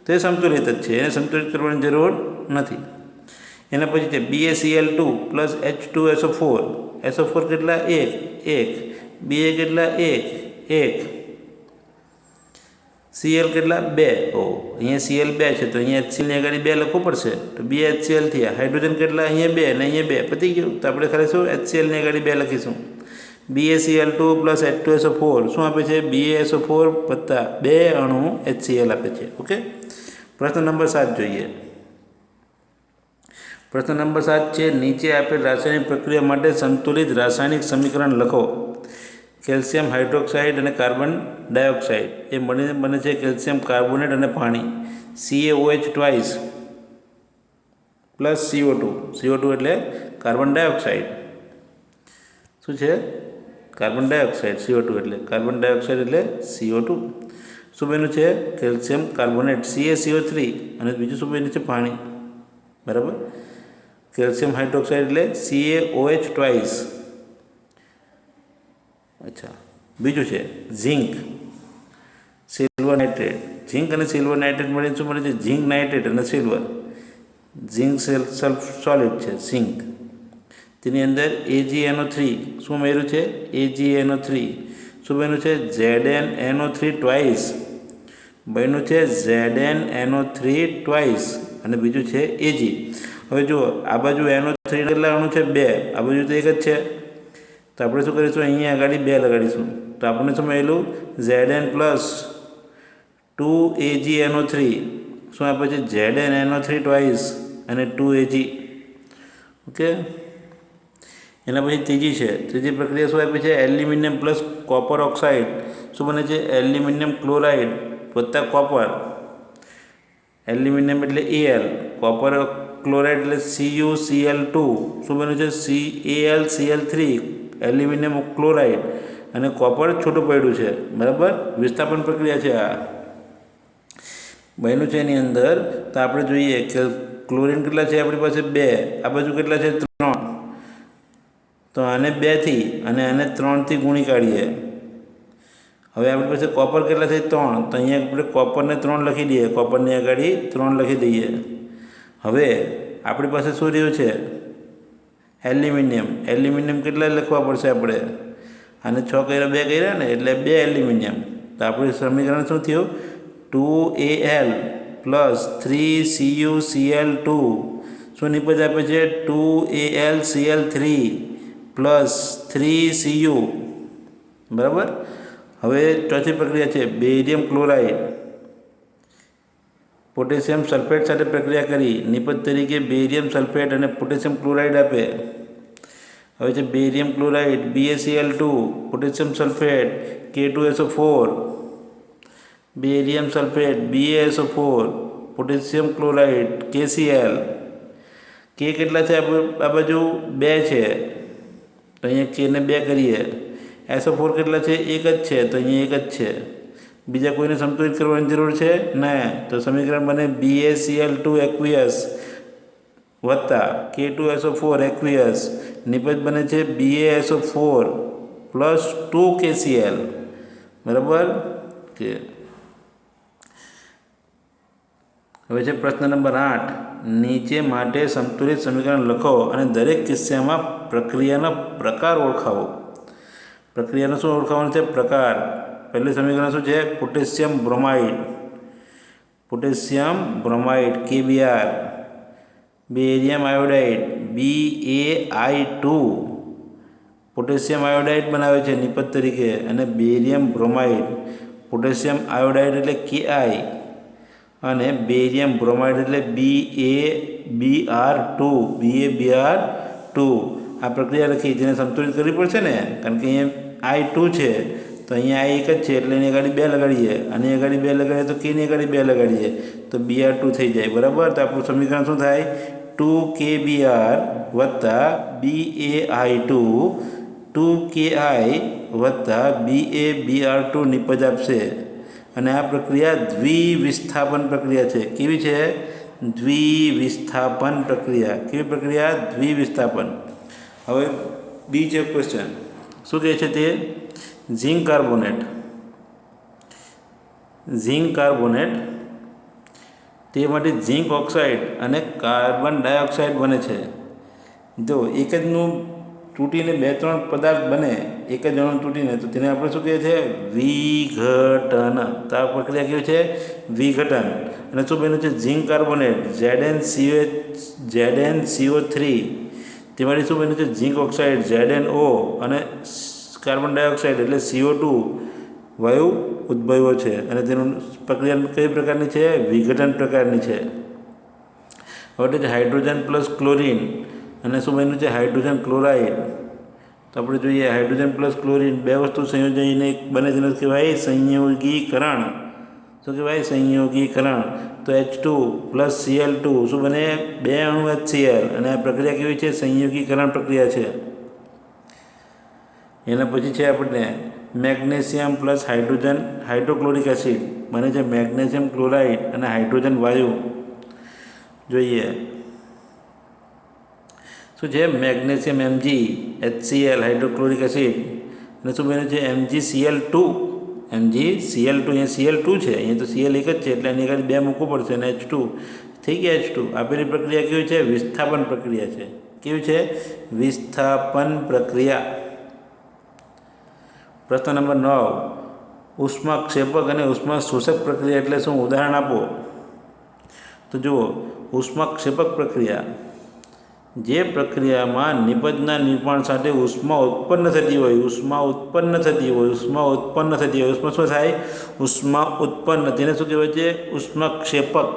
તો એ સંતુલિત જ છે, એને સંતુલિત કરવાની જરૂર નથી. એના પછી છે BaCl2 પ્લસ H2SO4. SO4 કેટલા? 1. Ba કેટલા? 1. Cl કેટલા? 2. અહીંયા Cl 2 છે તો અહીંયા HCl ની આગળ 2 લખવું પડશે. તો 2 HCl થયા. હાઇડ્રોજન કેટલા? અહીંયા 2 ને અહીંયા 2. પતી ગયું. તો આપણે ખાલી શું HCl ની આગળ 2 લખીશું. BaCl2 પ્લસ H2SO4 શું આપે છે? BaSO4 વત્તા 2 અણુ HCl આપે છે. ઓકે. પ્રશ્ન નંબર 7 જોઈએ. પ્રશ્ન નંબર 7 છે નીચે આપેલ રાસાયણિક પ્રક્રિયા માટે સંતુલિત રાસાયણિક સમીકરણ લખો. કેલ્શિયમ હાઇડ્રોક્સાઇડ અને કાર્બન ડાયોક્સાઇડ એ મળીને બને છે કેલ્શિયમ કાર્બોનેટ અને પાણી. CaOH ટ્વાઇસ પ્લસ CO2 એટલે કાર્બન ડાયોક્સાઇડ. શું છે? Carbon dioxide. CO2 એટલે કાર્બન ડાયોક્સાઇડ એટલે CO2. શું બન્યું છે? કેલ્શિયમ કાર્બોનેટ CaCO3 અને બીજું શું બન્યું છે? પાણી. બરાબર. કેલ્શિયમ હાઇડ્રોક્સાઇડ એટલે CaOH ટ્વાઇસ. અચ્છા, બીજું છે ઝિંક સિલ્વર નાઇટ્રેટ. ઝિંક અને સિલ્વર નાઇટ્રેટ મળીને શું મળે છે? ઝિંક નાઇટ્રેટ અને સિલ્વર. ઝિંક સોલિડ છે ઝિંક. તેની અંદર AgNO3 શું ઉમેર્યું છે? AgNO3 શું બન્યું છે? ZnNO3 ટ્વાઇસ બન્યું છે. ZnNO3 ટ્વાઇસ અને બીજું છે Ag. હવે જુઓ આ બાજુ NO3 કેટલા અણુ છે? 2. આ બાજુ તો એક જ છે. તો આપણે શું કરીશું? અહીંયા આગળ 2 લગાડીશું. તો આપણને શું મળેલું? Zn પ્લસ 2AgNO3 શું આપે છે? ZnNO3 ટ્વાઇસ અને 2Ag. ઓકે. એના પછી ત્રીજી પ્રક્રિયા શું આપી છે? એલ્યુમિનિયમ પ્લસ કોપર ઓક્સાઇડ શું બને છે? એલ્યુમિનિયમ ક્લોરાઇડ વત્તા કોપર. એલ્યુમિનિયમ એટલે Al, કોપર ક્લોરાઇડ એટલે CuCl2 શું બન્યું છે? CalCl3 એલ્યુમિનિયમ ક્લોરાઇડ અને કોપર છૂટું પડ્યું છે. બરાબર. વિસ્થાપન પ્રક્રિયા છે આ બન્યું છે એની અંદર. તો આપણે જોઈએ કે ક્લોરિન કેટલા છે આપણી પાસે? 2. આ બાજુ કેટલા છે? 3. તો આને 2 થી અને આને 3 થી ગુણી કાઢીએ. હવે આપણી પાસે કોપર કેટલા છે? 3. તો અહીંયા આપણે કોપરને 3 લખી દઈએ. કોપરની આગળ 3 લખી દઈએ. હવે આપણી પાસે શું રહ્યું છે? એલ્યુમિનિયમ કેટલા લખવા પડશે આપણે? આને 6 કર્યા 2 કર્યા ને એટલે 2 એલ્યુમિનિયમ. તો આપણું સમીકરણ શું થયું? 2Al પ્લસ 3CuCl2 શું નિપજ આપે છે? 2AlCl3 plus 3Cu. બરાબર. હવે ચોથી પ્રક્રિયા છે બેરિયમ ક્લોરાઇડ પોટેશિયમ સલ્ફેટ સાથે પ્રક્રિયા કરી નિપજ તરીકે બેરિયમ સલ્ફેટ અને પોટેશિયમ ક્લોરાઇડ આપે. હવે છે barium chloride BaCl2 potassium sulphate K2SO4 barium sulphate BaSO4 potassium chloride KCl. K કેટલા છે આ બાજુ? 2 છે તો અહીંયા K ને 2 કરીએ. SO4 કેટલા છે? 1 જ છે તો અહીંયા 1 જ છે. બીજા કોઈને સંતુલિત કરવાની જરૂર છે નહીં. તો સમીકરણ બને BaCl2 એક્વિયસ વત્તા K2SO4 એક્વિયસ નિપજ બને છે BaSO4 પ્લસ 2KCl. બરાબર. કે હવે છે પ્રશ્ન નંબર 8, નીચે માટે સંતુલિત સમીકરણ લખો અને દરેક કિસ્સામાં પ્રક્રિયાના પ્રકાર ઓળખાવો. પ્રક્રિયાનો શું ઓળખાવાનો છે? પ્રકાર. પહેલું સમીકરણ શું છે? Potassium bromide KBr, barium iodide BaI2, potassium iodide બનાવે છે નિપજ તરીકે, અને બેરિયમ બ્રોમાઇડ, પોટેશિયમ આયોડાઇડ એટલે Ki, અને બેરિયમ બ્રોમાઇડ એટલે BaBr2. આ પ્રક્રિયા લખી જેને સંતુલિત કરવી પડશે ને, કારણ કે અહીંયા I2 છે તો અહીંયા I એક જ છે એટલે એની આગળ 2 લગાડીએ, અને આગળ 2 લગાડીએ તો Kની આગળ 2 લગાડીએ તો Br2 થઈ જાય. બરાબર. તો આપણું સમીકરણ શું થાય? 2KBr વત્તા BaI2 2Ki વત્તા BaBr2 નિપજ આપશે. અને આ પ્રક્રિયા દ્વિવિસ્થાપન પ્રક્રિયા છે. કેવી છે? દ્વિવિસ્થાપન પ્રક્રિયા. કેવી પ્રક્રિયા? દ્વિવિસ્થાપન. હવે બી છે ક્વેશ્ચન. શું કહે છે તે? ઝિંક કાર્બોનેટ તેમાંથી ઝિંક ઓક્સાઇડ અને કાર્બન ડાયોક્સાઇડ બને છે. જો એક જનું તૂટીને 2-3 પદાર્થ બને, એક જ અણુ તૂટીને, તો તેને આપણે શું કહીએ છીએ? વિઘટન. તો આ પ્રક્રિયા કેવી છે? વિઘટન. અને શું બન્યું છે? ઝિંક કાર્બોનેટ ZnCO3, તેમાંથી શું બન્યું છે? ઝિંક ઓક્સાઇડ ZnO, અને કાર્બન ડાયોક્સાઇડ એટલે CO2 વાયુ ઉદ્ભવ્યો છે. અને તેનું પ્રક્રિયા કઈ પ્રકારની છે? વિઘટન પ્રકારની છે. હવે છે હાઇડ્રોજન પ્લસ ક્લોરિન, અને શું બન્યું છે? Hydrogen chloride. તો આપણે જોઈએ હાઇડ્રોજન પ્લસ ક્લોરિન 2 વસ્તુ સંયોજનને બને જેને કહેવાય સંયોગીકરણ. શું કહેવાય? સંયોગીકરણ. તો H2 પ્લસ Cl2 શું બને? 2 અણુ HCl. અને આ પ્રક્રિયા કેવી છે? સંયોગીકરણ પ્રક્રિયા છે. એના પછી છે આપણને મેગ્નેશિયમ પ્લસ હાઇડ્રોક્લોરિક એસિડ બને છે મેગ્નેશિયમ ક્લોરાઇડ અને હાઇડ્રોજન વાયુ. જોઈએ શું છે? મેગ્નેશિયમ MgHCl હાઇડ્રોક્લોરિક એસિડ, અને શું બને છે? MgCl2. અહીંયા Cl2 છે, અહીંયા તો Cl એક જ છે એટલે એની આગળ 2 મૂકવું પડશે, અને H2 થઈ ગયા. H2. આપેલી પ્રક્રિયા કેવી છે? વિસ્થાપન પ્રક્રિયા છે. કેવી છે? વિસ્થાપન પ્રક્રિયા. પ્રશ્ન નંબર 9, ઉષ્માક્ષેપક અને ઉષ્માશોષક પ્રક્રિયા એટલે શું? ઉદાહરણ આપો. તો જુઓ, ઉષ્માક્ષેપક પ્રક્રિયા જે પ્રક્રિયામાં નિપજના નિર્માણ સાથે ઉષ્મા ઉત્પન્ન થતી હોય. ઉષ્મા શું થાય? ઉષ્મા ઉત્પન્ન. તેને શું કહેવાય છે? ઉષ્માક્ષેપક.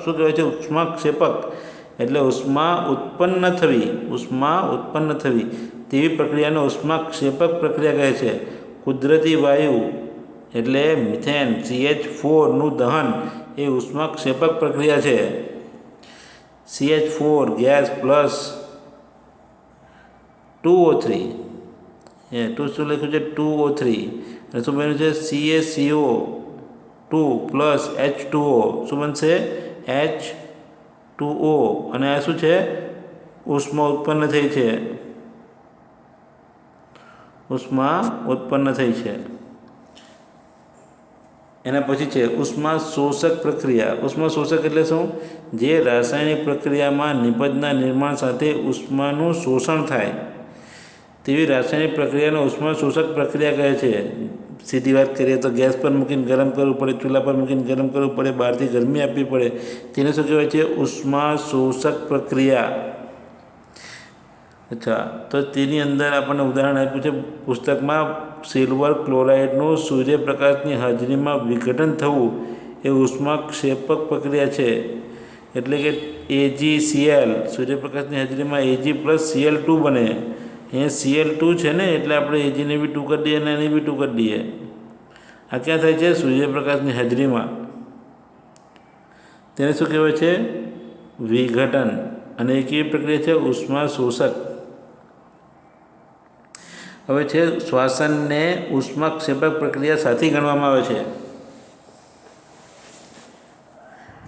શું કહેવાય છે? ઉષ્માક્ષેપક એટલે ઉષ્મા ઉત્પન્ન થવી તેવી પ્રક્રિયાને ઉષ્માક્ષેપક પ્રક્રિયા કહે છે. કુદરતી વાયુ એટલે મિથેન CH4નું દહન એ ઉષ્માક્ષેપક પ્રક્રિયા છે. CH4 ગેસ પ્લસ 2O3, શું લખ્યું છે? 2O3. અને શું બન્યું છે? CaCO2 plus H2O. શું બનશે? H2O. અને આ શું છે? ઉષ્મા ઉત્પન્ન થઈ છે. એના પછી છે ઉષ્માશોષક પ્રક્રિયા. ઉષ્માશોષક એટલે શું? જે રાસાયણિક પ્રક્રિયામાં નિપજના નિર્માણ સાથે ઉષ્માનું શોષણ થાય તેવી રાસાયણિક પ્રક્રિયાને ઉષ્માશોષક પ્રક્રિયા કહે છે. સીધી વાત કરીએ તો ગેસ પર મૂકીને ગરમ કરવું પડે, ચૂલા પર મૂકીને ગરમ કરવું પડે, બહારથી ગરમી આપવી પડે, તેને શું કહેવાય છે? ઉષ્માશોષક પ્રક્રિયા. અચ્છા, તો તેની અંદર આપણને ઉદાહરણ આપ્યું છે પુસ્તકમાં. સિલ્વર ક્લોરાઇડનું સૂર્યપ્રકાશની હાજરીમાં વિઘટન થવું એ ઉષ્માક્ષેપક પ્રક્રિયા છે. એટલે કે AgCl સૂર્યપ્રકાશની હાજરીમાં Ag પ્લસ Cl2 બને. અહીંયા Cl2 છે ને, એટલે આપણે Agને બી 2 કરી દઈએ અને એને બી 2 કરી દઈએ. આ ક્યાં થાય છે? સૂર્યપ્રકાશની હાજરીમાં. તેને શું કહેવાય છે? વિઘટન. અને એ કેવી પ્રક્રિયા છે? ઉષ્માશોષક. હવે છે શ્વાસનને ઉષ્માક્ષેપક પ્રક્રિયા સાથે ગણવામાં આવે છે.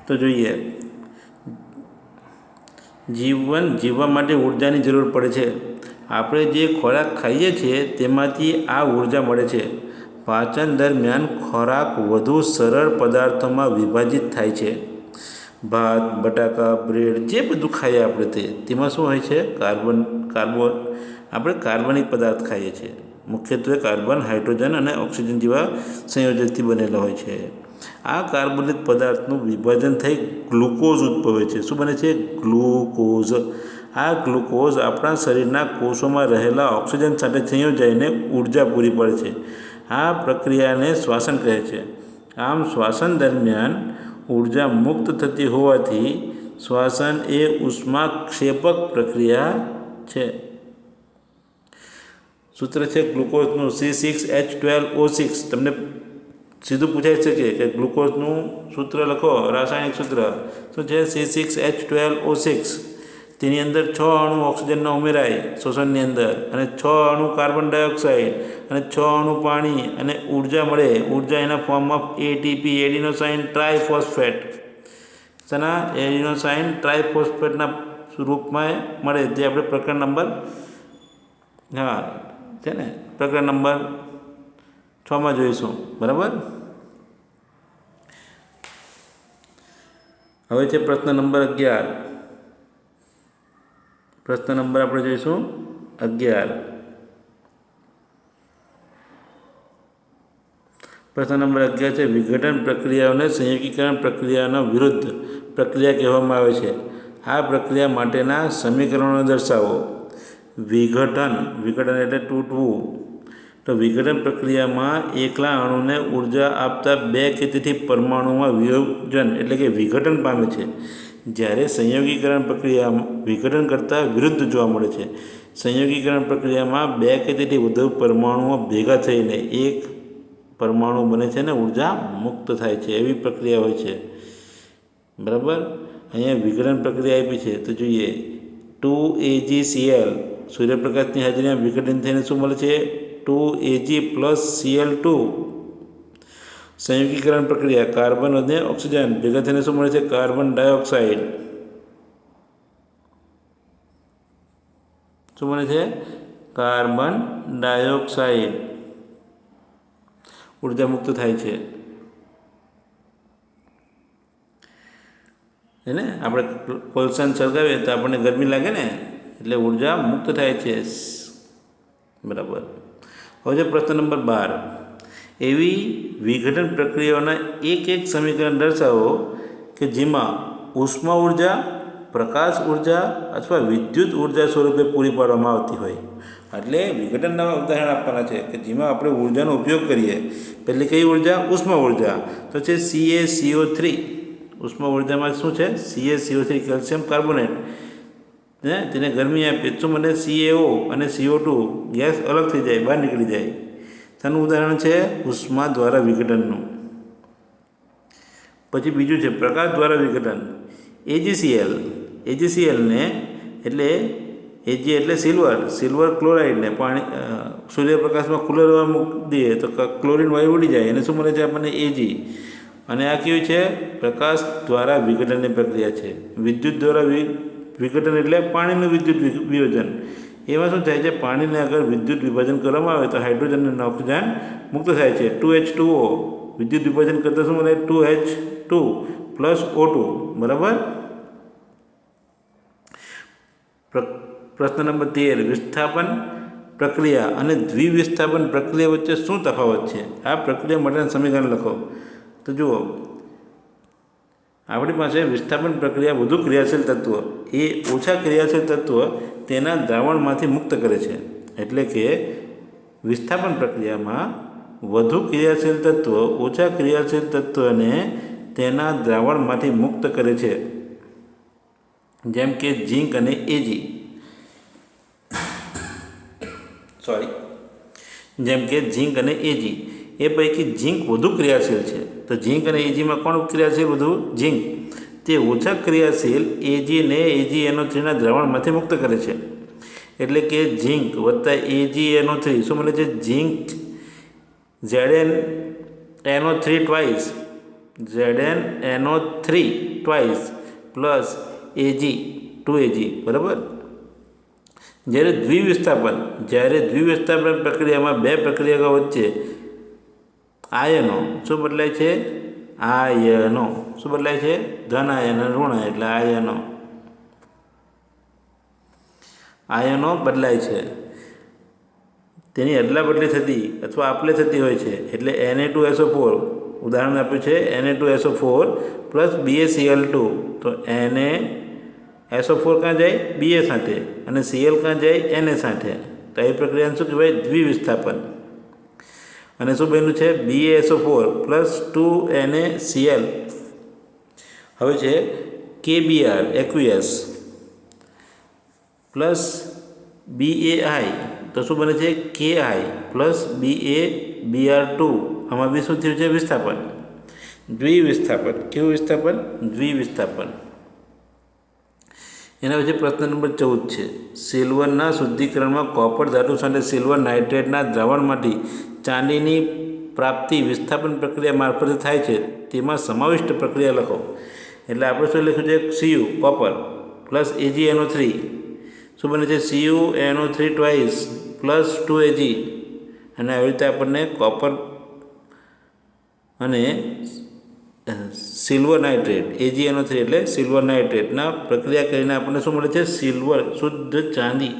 તો જોઈએ, જીવવા માટે ઉર્જાની જરૂર પડે છે. આપણે જે ખોરાક ખાઈએ છીએ તેમાંથી આ ઉર્જા મળે છે. પાચન દરમિયાન ખોરાક વધુ સરળ પદાર્થોમાં વિભાજિત થાય છે. ભાત, બટાકા, બ્રેડ જે બધું ખાઈએ આપણે તેમાં શું હોય છે? આપણે કાર્બનિક પદાર્થ ખાઈએ છીએ. મુખ્યત્વે કાર્બન, હાઇડ્રોજન અને ઓક્સિજન જેવા સંયોજનથી બનેલા હોય છે. આ કાર્બનિક પદાર્થનું વિભાજન થઈ ગ્લુકોઝ ઉદ્ભવે છે. શું બને છે? ગ્લુકોઝ. આ ગ્લુકોઝ આપણા શરીરના કોષોમાં રહેલા ઓક્સિજન સાથે સંયોજાઈને ઉર્જા પૂરી પાડે છે. આ પ્રક્રિયાને શ્વાસન કહે છે. આમ શ્વાસન દરમિયાન ઉર્જા મુક્ત થતી હોવાથી શ્વાસન એ ઉષ્માક્ષેપક પ્રક્રિયા છે. સૂત્ર છે ગ્લુકોઝનું C6H12O6. તમને સીધું પૂછાઈ શકે કે ગ્લુકોઝનું સૂત્ર લખો, રાસાયણિક સૂત્ર શું છે? C6H12O6. તેની અંદર 6 અણુ ઓક્સિજનના ઉમેરાય શ્વસનની અંદર, અને 6 અણુ કાર્બન ડાયોક્સાઇડ, અને 6 અણુ પાણી, અને ઉર્જા મળે. ઉર્જા એના form of ATP, adenosine triphosphate. શેના? એડિનોસાઇન ટ્રાઇફોસ્ફેટના રૂપમાં મળે. જે આપણે પ્રકરણ નંબર છે ને પ્રકરણ નંબર 6 જોઈશું. બરાબર. હવે છે પ્રશ્ન નંબર 11. પ્રશ્ન નંબર આપણે જોઈશું 11. પ્રશ્ન નંબર 11 છે વિઘટન પ્રક્રિયાઓને સંયોગીકરણ પ્રક્રિયાનો વિરુદ્ધ પ્રક્રિયા કહેવામાં આવે છે. આ પ્રક્રિયા માટેના સમીકરણો દર્શાવો. વિઘટન એટલે તૂટવું. તો વિઘટન પ્રક્રિયામાં એકલા અણુને ઉર્જા આપતા 2 કે તેથી પરમાણુમાં વિયોજન એટલે કે વિઘટન પામે છે. જ્યારે સંયોગીકરણ પ્રક્રિયા વિઘટન કરતાં વિરુદ્ધ જોવા મળે છે. સંયોગીકરણ પ્રક્રિયામાં 2 કે તેથી વધુ પરમાણુઓ ભેગા થઈને એક પરમાણુ બને છે ને ઉર્જા મુક્ત થાય છે. એવી પ્રક્રિયા હોય છે. બરાબર. અહીંયા વિઘટન પ્રક્રિયા આપી છે તો જોઈએ. 2AgCl સૂર્યપ્રકાશની હાજરીમાં વિઘટન થઈને શું મળે છે? 2Ag + Cl2. સંયોગીકરણ પ્રક્રિયા કાર્બન અને ઓક્સિજન ભેગા થઈને શું મળે છે? Carbon dioxide. શું મળે છે? Carbon dioxide. ઉર્જા મુક્ત થાય છે. એને આપણે કોલસાને સળગાવીએ તો આપણને ગરમી લાગે ને, એટલે ઉર્જા મુક્ત થાય છે. બરાબર. હવે છે પ્રશ્ન નંબર 12. એવી વિઘટન પ્રક્રિયાઓના એક સમીકરણ દર્શાવો કે જેમાં ઉષ્મા ઉર્જા, પ્રકાશ ઉર્જા અથવા વિદ્યુત ઉર્જા સ્વરૂપે પૂરી પાડવામાં આવતી હોય. એટલે વિઘટનના ઉદાહરણ આપવાના છે કે જેમાં આપણે ઉર્જાનો ઉપયોગ કરીએ. પહેલી કઈ ઉર્જા? ઉષ્મા ઉર્જા. તો છે CaCO3. ઉષ્મા ઉર્જામાં શું છે? CaCO3 calcium carbonate. તેને ગરમી આપીએ શું મને? CaO અને CO2 ગેસ અલગ થઈ જાય, બહાર નીકળી જાય. તેનું ઉદાહરણ છે ઉષ્મા દ્વારા વિઘટનનું. પછી બીજું છે પ્રકાશ દ્વારા વિઘટન. AgClને એટલે Ag એટલે સિલ્વર ક્લોરાઇડને પાણી સૂર્યપ્રકાશમાં ખુલ્લો રહેવા મૂકી દઈએ તો ક્લોરીન વાયુ ઉડી જાય. એને શું મળે છે આપણને? Ag. અને આ કેવું છે? પ્રકાશ દ્વારા વિઘટનની પ્રક્રિયા છે. વિદ્યુત દ્વારા વિઘટન એટલે પાણીનું વિદ્યુત વિભાજન. એમાં શું થાય છે? પાણીને અગર વિદ્યુત વિભાજન કરવામાં આવે તો હાઇડ્રોજન અને ઓક્સિજન મુક્ત થાય છે. 2H2O વિદ્યુત વિભાજન કરતાં શું મળે? 2H2 + O2. બરાબર. પ્રશ્ન નંબર 13. વિસ્થાપન પ્રક્રિયા અને દ્વિવિસ્થાપન પ્રક્રિયા વચ્ચે શું તફાવત છે? આ પ્રક્રિયા માટેના સમીકરણ લખો. તો જુઓ, આપણી પાસે વિસ્થાપન પ્રક્રિયા વધુ ક્રિયાશીલ તત્વ એ ઓછા ક્રિયાશીલ તત્વ તેના દ્રાવણમાંથી મુક્ત કરે છે. એટલે કે વિસ્થાપન પ્રક્રિયામાં વધુ ક્રિયાશીલ તત્વ ઓછા ક્રિયાશીલ તત્વને તેના દ્રાવણમાંથી મુક્ત કરે છે. જેમ કે ઝીંક અને Ag. જેમ કે ઝીંક અને Ag. એ પૈકી ઝીંક વધુ ક્રિયાશીલ છે. તો ઝીંક અને Agમાં કોણ ક્રિયાશીલ વધુ? ઝીંક. તે ઓછા ક્રિયાશીલ Agને AgNO3ના દ્રાવણમાંથી મુક્ત કરે છે. એટલે કે ઝીંક વત્તા AgNO3 શું મળે છે? ઝીંક ZnNO3 twice plus Ag 2Ag. બરાબર. જ્યારે દ્વિવિસ્થાપન પ્રક્રિયામાં 2 પ્રક્રિયાઓ વચ્ચે આયનો શું બદલાય છે? આયનો. શું બદલાય છે? ધન આયન ઋણ એટલે આયનો. આયનો બદલાય છે. તેની અદલા બદલી થતી અથવા આપલે થતી હોય છે એટલે Na2SO4 ઉદાહરણ આપ્યું છે Na2SO4 પ્લસ BaCl2. તો Na SO4 ક્યાં જાય? Ba સાથે, અને Cl ક્યાં જાય? Na સાથે. તો એ પ્રક્રિયાને શું કહેવાય? દ્વિવિસ્થાપન. અને શું બન્યું છે? BaSO4 plus 2NaCl. હવે છે KBr એક્વિયસ પ્લસ BaI. તો શું બને છે? Ki plus BaBr2. આમાં બી શું થયું છે? વિસ્થાપન. દ્વિવિસ્થાપન. કેવું વિસ્થાપન? દ્વિવિસ્થાપન. એના પછી પ્રશ્ન નંબર 14 છે. સિલ્વરના શુદ્ધિકરણમાં કોપર ધાતુ સાથે સિલ્વર નાઇટ્રેટના દ્રાવણમાંથી ચાંદીની પ્રાપ્તિ વિસ્થાપન પ્રક્રિયા મારફતે થાય છે તેમાં સમાવિષ્ટ પ્રક્રિયા લખો. એટલે આપણે શું લખ્યું છે? Cu copper plus AgNO3. શું બને છે? CuNO3 twice plus 2Ag. અને આવી રીતે આપણને કોપર અને સિલ્વર નાઇટ્રેટ AgNO3 એટલે સિલ્વર નાઇટ્રેટના પ્રક્રિયા કરીને આપણને શું મળે છે? સિલ્વર, શુદ્ધ ચાંદી.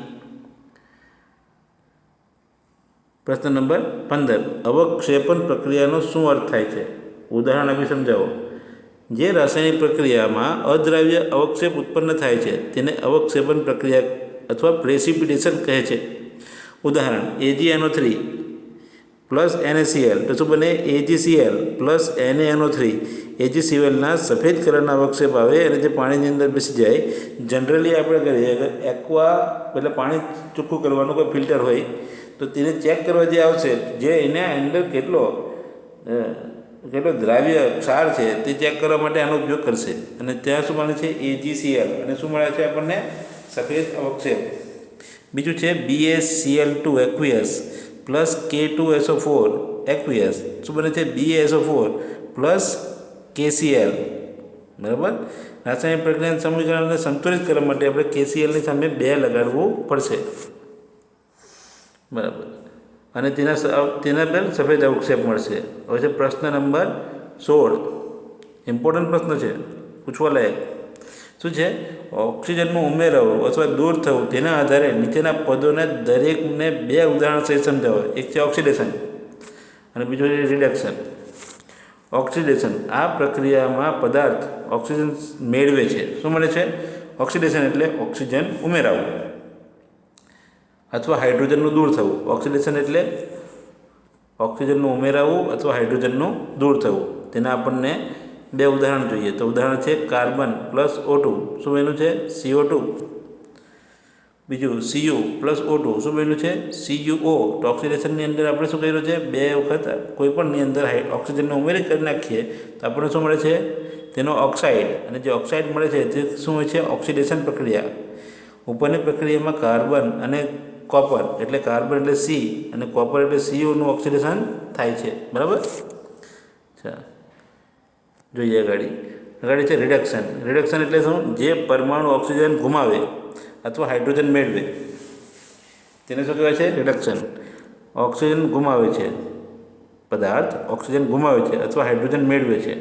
પ્રશ્ન નંબર 15. અવક્ષેપણ પ્રક્રિયાનો શું અર્થ થાય છે? ઉદાહરણ આપી સમજાવો. જે રાસાયણિક પ્રક્રિયામાં અદ્રાવ્ય અવક્ષેપ ઉત્પન્ન થાય છે તેને અવક્ષેપણ પ્રક્રિયા અથવા પ્રેસિપિટેશન કહે છે. ઉદાહરણ AgNO3 પ્લસ NaCl. તો શું બને? AgCl plus NaNO3. AgClના સફેદ કલરના અવક્ષેપ આવે અને જે પાણીની અંદર બેસી જાય. જનરલી આપણે કરીએ અગર એક્વા એટલે પાણી ચોખ્ખું કરવાનું કોઈ ફિલ્ટર હોય તો તેને ચેક કરવા જે આવશે, જે એના અંદર કેટલો દ્રાવ્ય ક્ષાર છે તે ચેક કરવા માટે આનો ઉપયોગ કરશે. અને ત્યાં શું મળે છે? AgCl. અને શું મળે છે આપણને? સફેદ અવક્ષેપ. બીજું છે BaCl2 aqueous plus K2SO4 aqueous. શું બને છે? BaSO4 plus KCl. બરાબર. રાસાયણિક પ્રક્રિયાના સમીકરણને સંતુલિત કરવા માટે આપણે KClની સામે 2 લગાડવું પડશે. બરાબર. અને તેના પર સફેદ અવક્ષેપ મળશે. હવે છે પ્રશ્ન નંબર 16. ઇમ્પોર્ટન્ટ પ્રશ્ન છે, પૂછવા લાયક. શું છે? ઓક્સિજનનું ઉમેરાવું અથવા દૂર થવું તેના આધારે નીચેના પદોને દરેકને 2 ઉદાહરણ સહિત સમજાવો. એક છે ઓક્સિડેશન અને બીજું છે રિડક્શન. ઓક્સિડેશન, આ પ્રક્રિયામાં પદાર્થ ઓક્સિજન મેળવે છે. શું મળે છે? ઓક્સિડેશન એટલે ઓક્સિજન ઉમેરાવું અથવા હાઇડ્રોજનનું દૂર થવું. ઓક્સિડેશન એટલે ઓક્સિજનનું ઉમેરાવું અથવા હાઇડ્રોજનનું દૂર થવું. તેના આપણને 2 ઉદાહરણ જોઈએ. તો ઉદાહરણ છે કાર્બન પ્લસ O2. શું બન્યું છે? CO2. બીજું Cu પ્લસ O2. શું બન્યું છે? CuO. તો ઓક્સિડેશનની અંદર આપણે શું કર્યું છે? 2 વખત કોઈપણની અંદર ઓક્સિજનને ઉમેરી કરી નાખીએ તો આપણને શું મળે છે? તેનો ઓક્સાઇડ. અને જે ઓક્સાઇડ મળે છે તે શું હોય છે? ઓક્સિડેશન પ્રક્રિયા. ઉપરની પ્રક્રિયામાં કાર્બન અને કોપર એટલે કાર્બન એટલે C અને કોપર એટલે Cuનું ઓક્સિડેશન થાય છે. બરાબર. અચ્છા, જોઈએ આગળ છે રિડક્શન. રિડક્શન એટલે શું? જે પરમાણુ ઓક્સિજન ગુમાવે અથવા હાઇડ્રોજન મેળવે તેને શું કહેવાય છે? રિડક્શન. ઓક્સિજન ગુમાવે છે, પદાર્થ ઓક્સિજન ગુમાવે છે અથવા હાઇડ્રોજન મેળવે છે.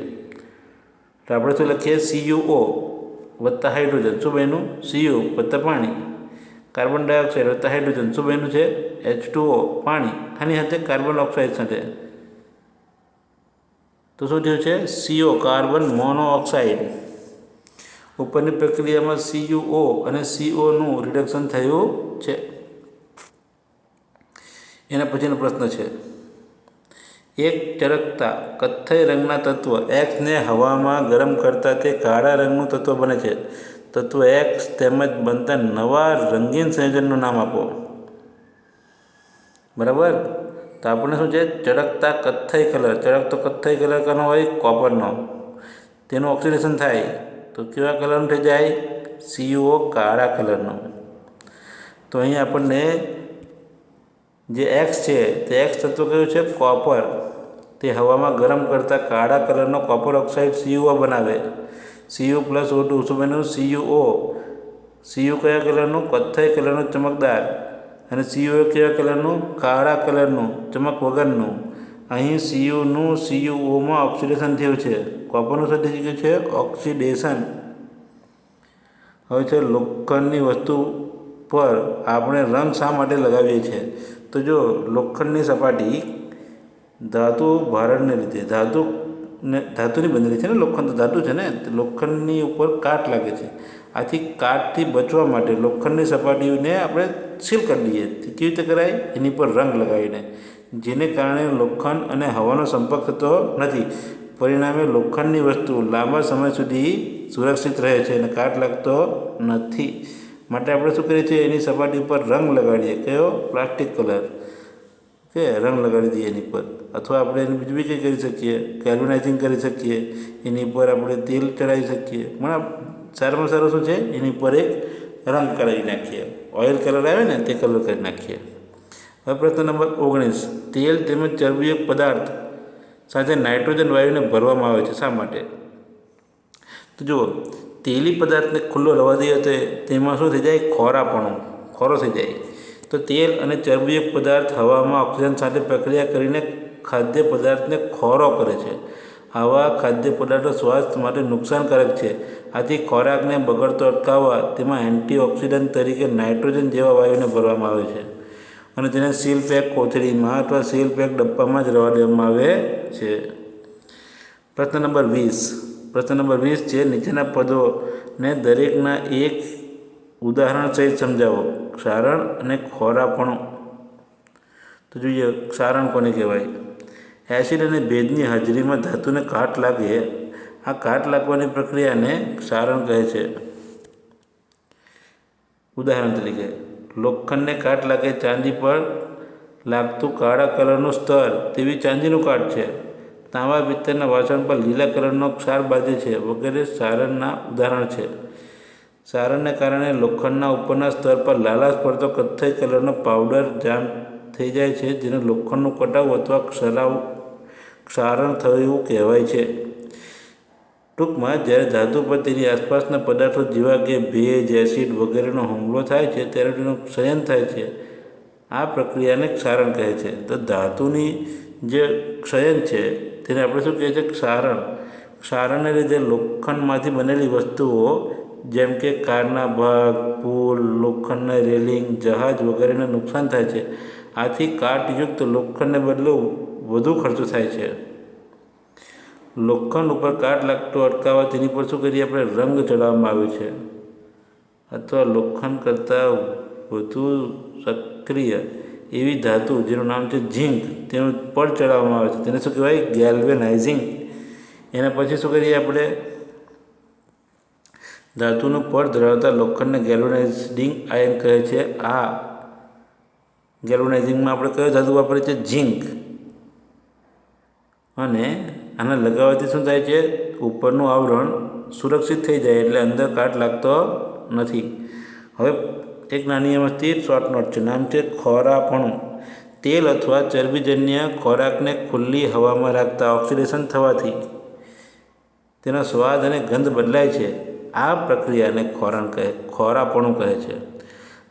તો આપણે શું લખીએ? CuO વત્તા હાઇડ્રોજન. શું બન્યું? Cu વત્તા પાણી. કાર્બન ડાયોક્સાઇડ વત્તા હાઇડ્રોજન. શું બન્યું છે? H2O પાણી. આની સાથે કાર્બન ઓક્સાઇડ સાથે તો શું થયું છે? CO carbon monoxide. ઉપરની પ્રક્રિયામાં CuO અને COનું રિડક્શન થયું છે. એના પછીનો પ્રશ્ન છે. એક ચળકતા કથ્થઈ રંગના તત્વ Xને હવામાં ગરમ કરતાં તે કાળા રંગનું તત્વ બને છે. તત્વ X તેમજ બનતા નવા રંગીન સંયોજનનું નામ આપો. બરાબર. તો આપણને શું છે? ચળકતા કથ્થઈ કલર. ચળકતો કથ્થઈ કલર કોનો હોય? કોપરનો. તેનું ઓક્સિડેશન થાય તો કેવા કલરનું થઈ જાય? CuO કાળા કલરનો. તો અહીં આપણને જે X છે તે X તત્વ કયું છે? કોપર. તે હવામાં ગરમ કરતાં કાળા કલરનો કોપર ઓક્સાઇડ CuO બનાવે. Cu plus O2. શું બન્યું? CuO. Cu કયા કલરનું? કથ્થઈ કલરનું ચમકદાર. અને CuO કેવા કલરનું? કાળા કલરનું ચમક વગરનું. અહીં સીયુનું સીયુઓમાં ઓક્સિડેશન થયું છે, કોપરનું શું થઈ ગયું છે? ઓક્સિડેશન. હવે છે લોખંડની વસ્તુ પર આપણે રંગ શા માટે લગાવીએ છીએ? તો જો લોખંડની સપાટી ધાતુ ભારણને લીધે ધાતુની બનેલી છે ને, લોખંડ તો ધાતુ છે ને, લોખંડની ઉપર કાટ લાગે છે. આથી કાટથી બચવા માટે લોખંડની સપાટીને આપણે સીલ કરી દઈએ. કેવી રીતે કરાય? એની પર રંગ લગાવીને, જેને કારણે લોખંડ અને હવાનો સંપર્ક થતો નથી. પરિણામે લોખંડની વસ્તુ લાંબા સમય સુધી સુરક્ષિત રહે છે અને કાટ લાગતો નથી. માટે આપણે શું કરીએ છીએ? એની સપાટી ઉપર રંગ લગાડીએ. કયો? પ્લાસ્ટિક કલર કે રંગ લગાડી દઈએ એની પર. અથવા આપણે એની બીજું બી કંઈ કરી શકીએ, ગેલ્વેનાઇઝિંગ કરી શકીએ, એની પર આપણે તેલ ચડાવી શકીએ. પણ સારામાં સારું શું છે? એની પર એક રંગ કરાવી નાખીએ. ઓઇલ કલર આવે ને તે કલર કરી નાખીએ. હવે પ્રશ્ન નંબર 19. તેલ તેમજ ચરબીયુક્ત પદાર્થ સાથે નાઇટ્રોજન વાયુને ભરવામાં આવે છે, શા માટે? તો જુઓ, તેલી પદાર્થને ખુલ્લો રહેવા દઈએ તો તેમાં શું થઈ જાય? ખોરો થઈ જાય. તો તેલ અને ચરબીયુક્ત પદાર્થ હવામાં ઓક્સિજન સાથે પ્રક્રિયા કરીને ખાદ્ય પદાર્થને ખોરો કરે છે. આવા ખાદ્ય પદાર્થો સ્વાસ્થ્ય માટે નુકસાનકારક છે. આથી ખોરાકને બગડતો અટકાવવા તેમાં એન્ટીઓક્સિડન્ટ તરીકે નાઇટ્રોજન જેવા વાયુને ભરવામાં આવે છે અને તેને સીલ પેક કોથળીમાં અથવા સીલ પેક ડબ્બામાં જ રહેવા દેવામાં આવે છે. પ્રશ્ન નંબર 20 છે, નીચેના પદોને દરેકના એક ઉદાહરણ સહિત સમજાવો. ક્ષારણ અને ખોરાપણું. તો જોઈએ, ક્ષારણ કોને કહેવાય? એસિડ અને ભેજની હાજરીમાં ધાતુને કાટ લાગે. આ કાટ લાગવાની પ્રક્રિયાને ક્ષારણ કહે છે. ઉદાહરણ તરીકે, લોખંડને કાટ લાગે, ચાંદી પર લાગતું કાળા કલરનું સ્તર તેવી ચાંદીનું કાટ છે. તાંબા પિત્તળના વાસણ પર લીલા કલરનો ક્ષાર બાજે છે વગેરે ક્ષારણના ઉદાહરણ છે. ક્ષારણને કારણે લોખંડના ઉપરના સ્તર પર લાલાશ પડતો કથ્થઈ કલરનો પાવડર જામ થઈ જાય છે, જેને લોખંડનું કટાવ અથવા ક્ષારણ થયું કહેવાય છે. ટૂંકમાં, જ્યારે ધાતુ પર તેની આસપાસના પદાર્થો જેવા કે ભેજ, એસિડ વગેરેનો હુમલો થાય છે ત્યારે તેનું ક્ષયન થાય છે. આ પ્રક્રિયાને ક્ષારણ કહે છે. તો ધાતુની જે ક્ષયન છે તેને આપણે શું કહીએ છીએ? ક્ષારણ. ક્ષારણને લીધે લોખંડમાંથી બનેલી વસ્તુઓ જેમ કે કારના ભાગ, પુલ, લોખંડના રેલિંગ, જહાજ વગેરેને નુકસાન થાય છે. આથી કાટયુક્ત લોખંડને બદલે વધુ ખર્ચો થાય છે. લોખંડ ઉપર કાટ લાગતો અટકાવવા તેની પર શું કરીએ? આપણે રંગ ચડાવવામાં આવે છે અથવા લોખંડ કરતાં વધુ સક્રિય એવી ધાતુ જેનું નામ છે ઝીંક, તેનું પડ ચડાવવામાં આવે છે. તેને શું કહેવાય? ગેલ્વેનાઇઝિંગ. એના પછી શું કરીએ આપણે? ધાતુનું પડ ધરાવતા લોખંડને ગેલ્વેનાઇઝિંગ આયન કહે છે. આ ગેલ્વેનાઇઝિંગમાં આપણે કયો ધાતુ વાપરીએ છીએ? ઝીંક. અને આને લગાવવાથી શું થાય છે? ઉપરનું આવરણ સુરક્ષિત થઈ જાય, એટલે અંદર કાટ લાગતો નથી. હવે એક નાની એમાંથી શોર્ટ નોટ છે, નામ છે ખોરાપણું. તેલ અથવા ચરબીજન્ય ખોરાકને ખુલ્લી હવામાં રાખતા ઓક્સિડેશન થવાથી તેનો સ્વાદ અને ગંધ બદલાય છે. આ પ્રક્રિયાને ખોરાપણું કહે છે.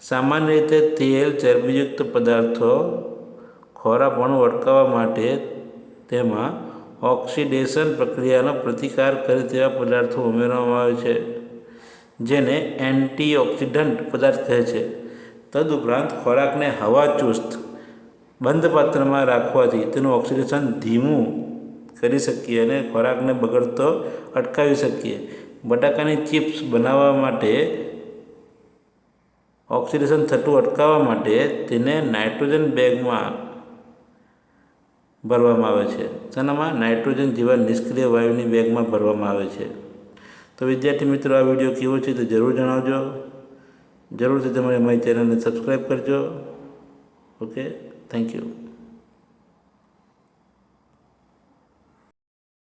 સામાન્ય રીતે તેલ, ચરબીયુક્ત પદાર્થો ખોરાપણું અટકાવવા માટે તેમાં ઓક્સિડેશન પ્રક્રિયાનો પ્રતિકાર કરે તેવા પદાર્થો ઉમેરવામાં આવે છે, જેને એન્ટીઓક્સિડન્ટ પદાર્થ કહે છે. તદુપરાંત ખોરાકને હવાચુસ્ત બંધ પાત્રમાં રાખવાથી તેનું ઓક્સિડેશન ધીમું કરી શકીએ અને ખોરાકને બગડતો અટકાવી શકીએ. બટાકાની ચિપ્સ બનાવવા માટે ઓક્સિડેશન થતું અટકાવવા માટે તેને નાઇટ્રોજન બેગમાં ભરવામાં આવે છે. તેનામાં નાઇટ્રોજન જેવા નિષ્ક્રિય વાયુની બેગમાં ભરવામાં આવે છે. તો વિદ્યાર્થી મિત્રો, આ વિડીયો કેવો છે તો જરૂર જણાવજો. જરૂરથી તમારે અમારી ચેનલને સબસ્ક્રાઈબ કરજો. Okay, thank you.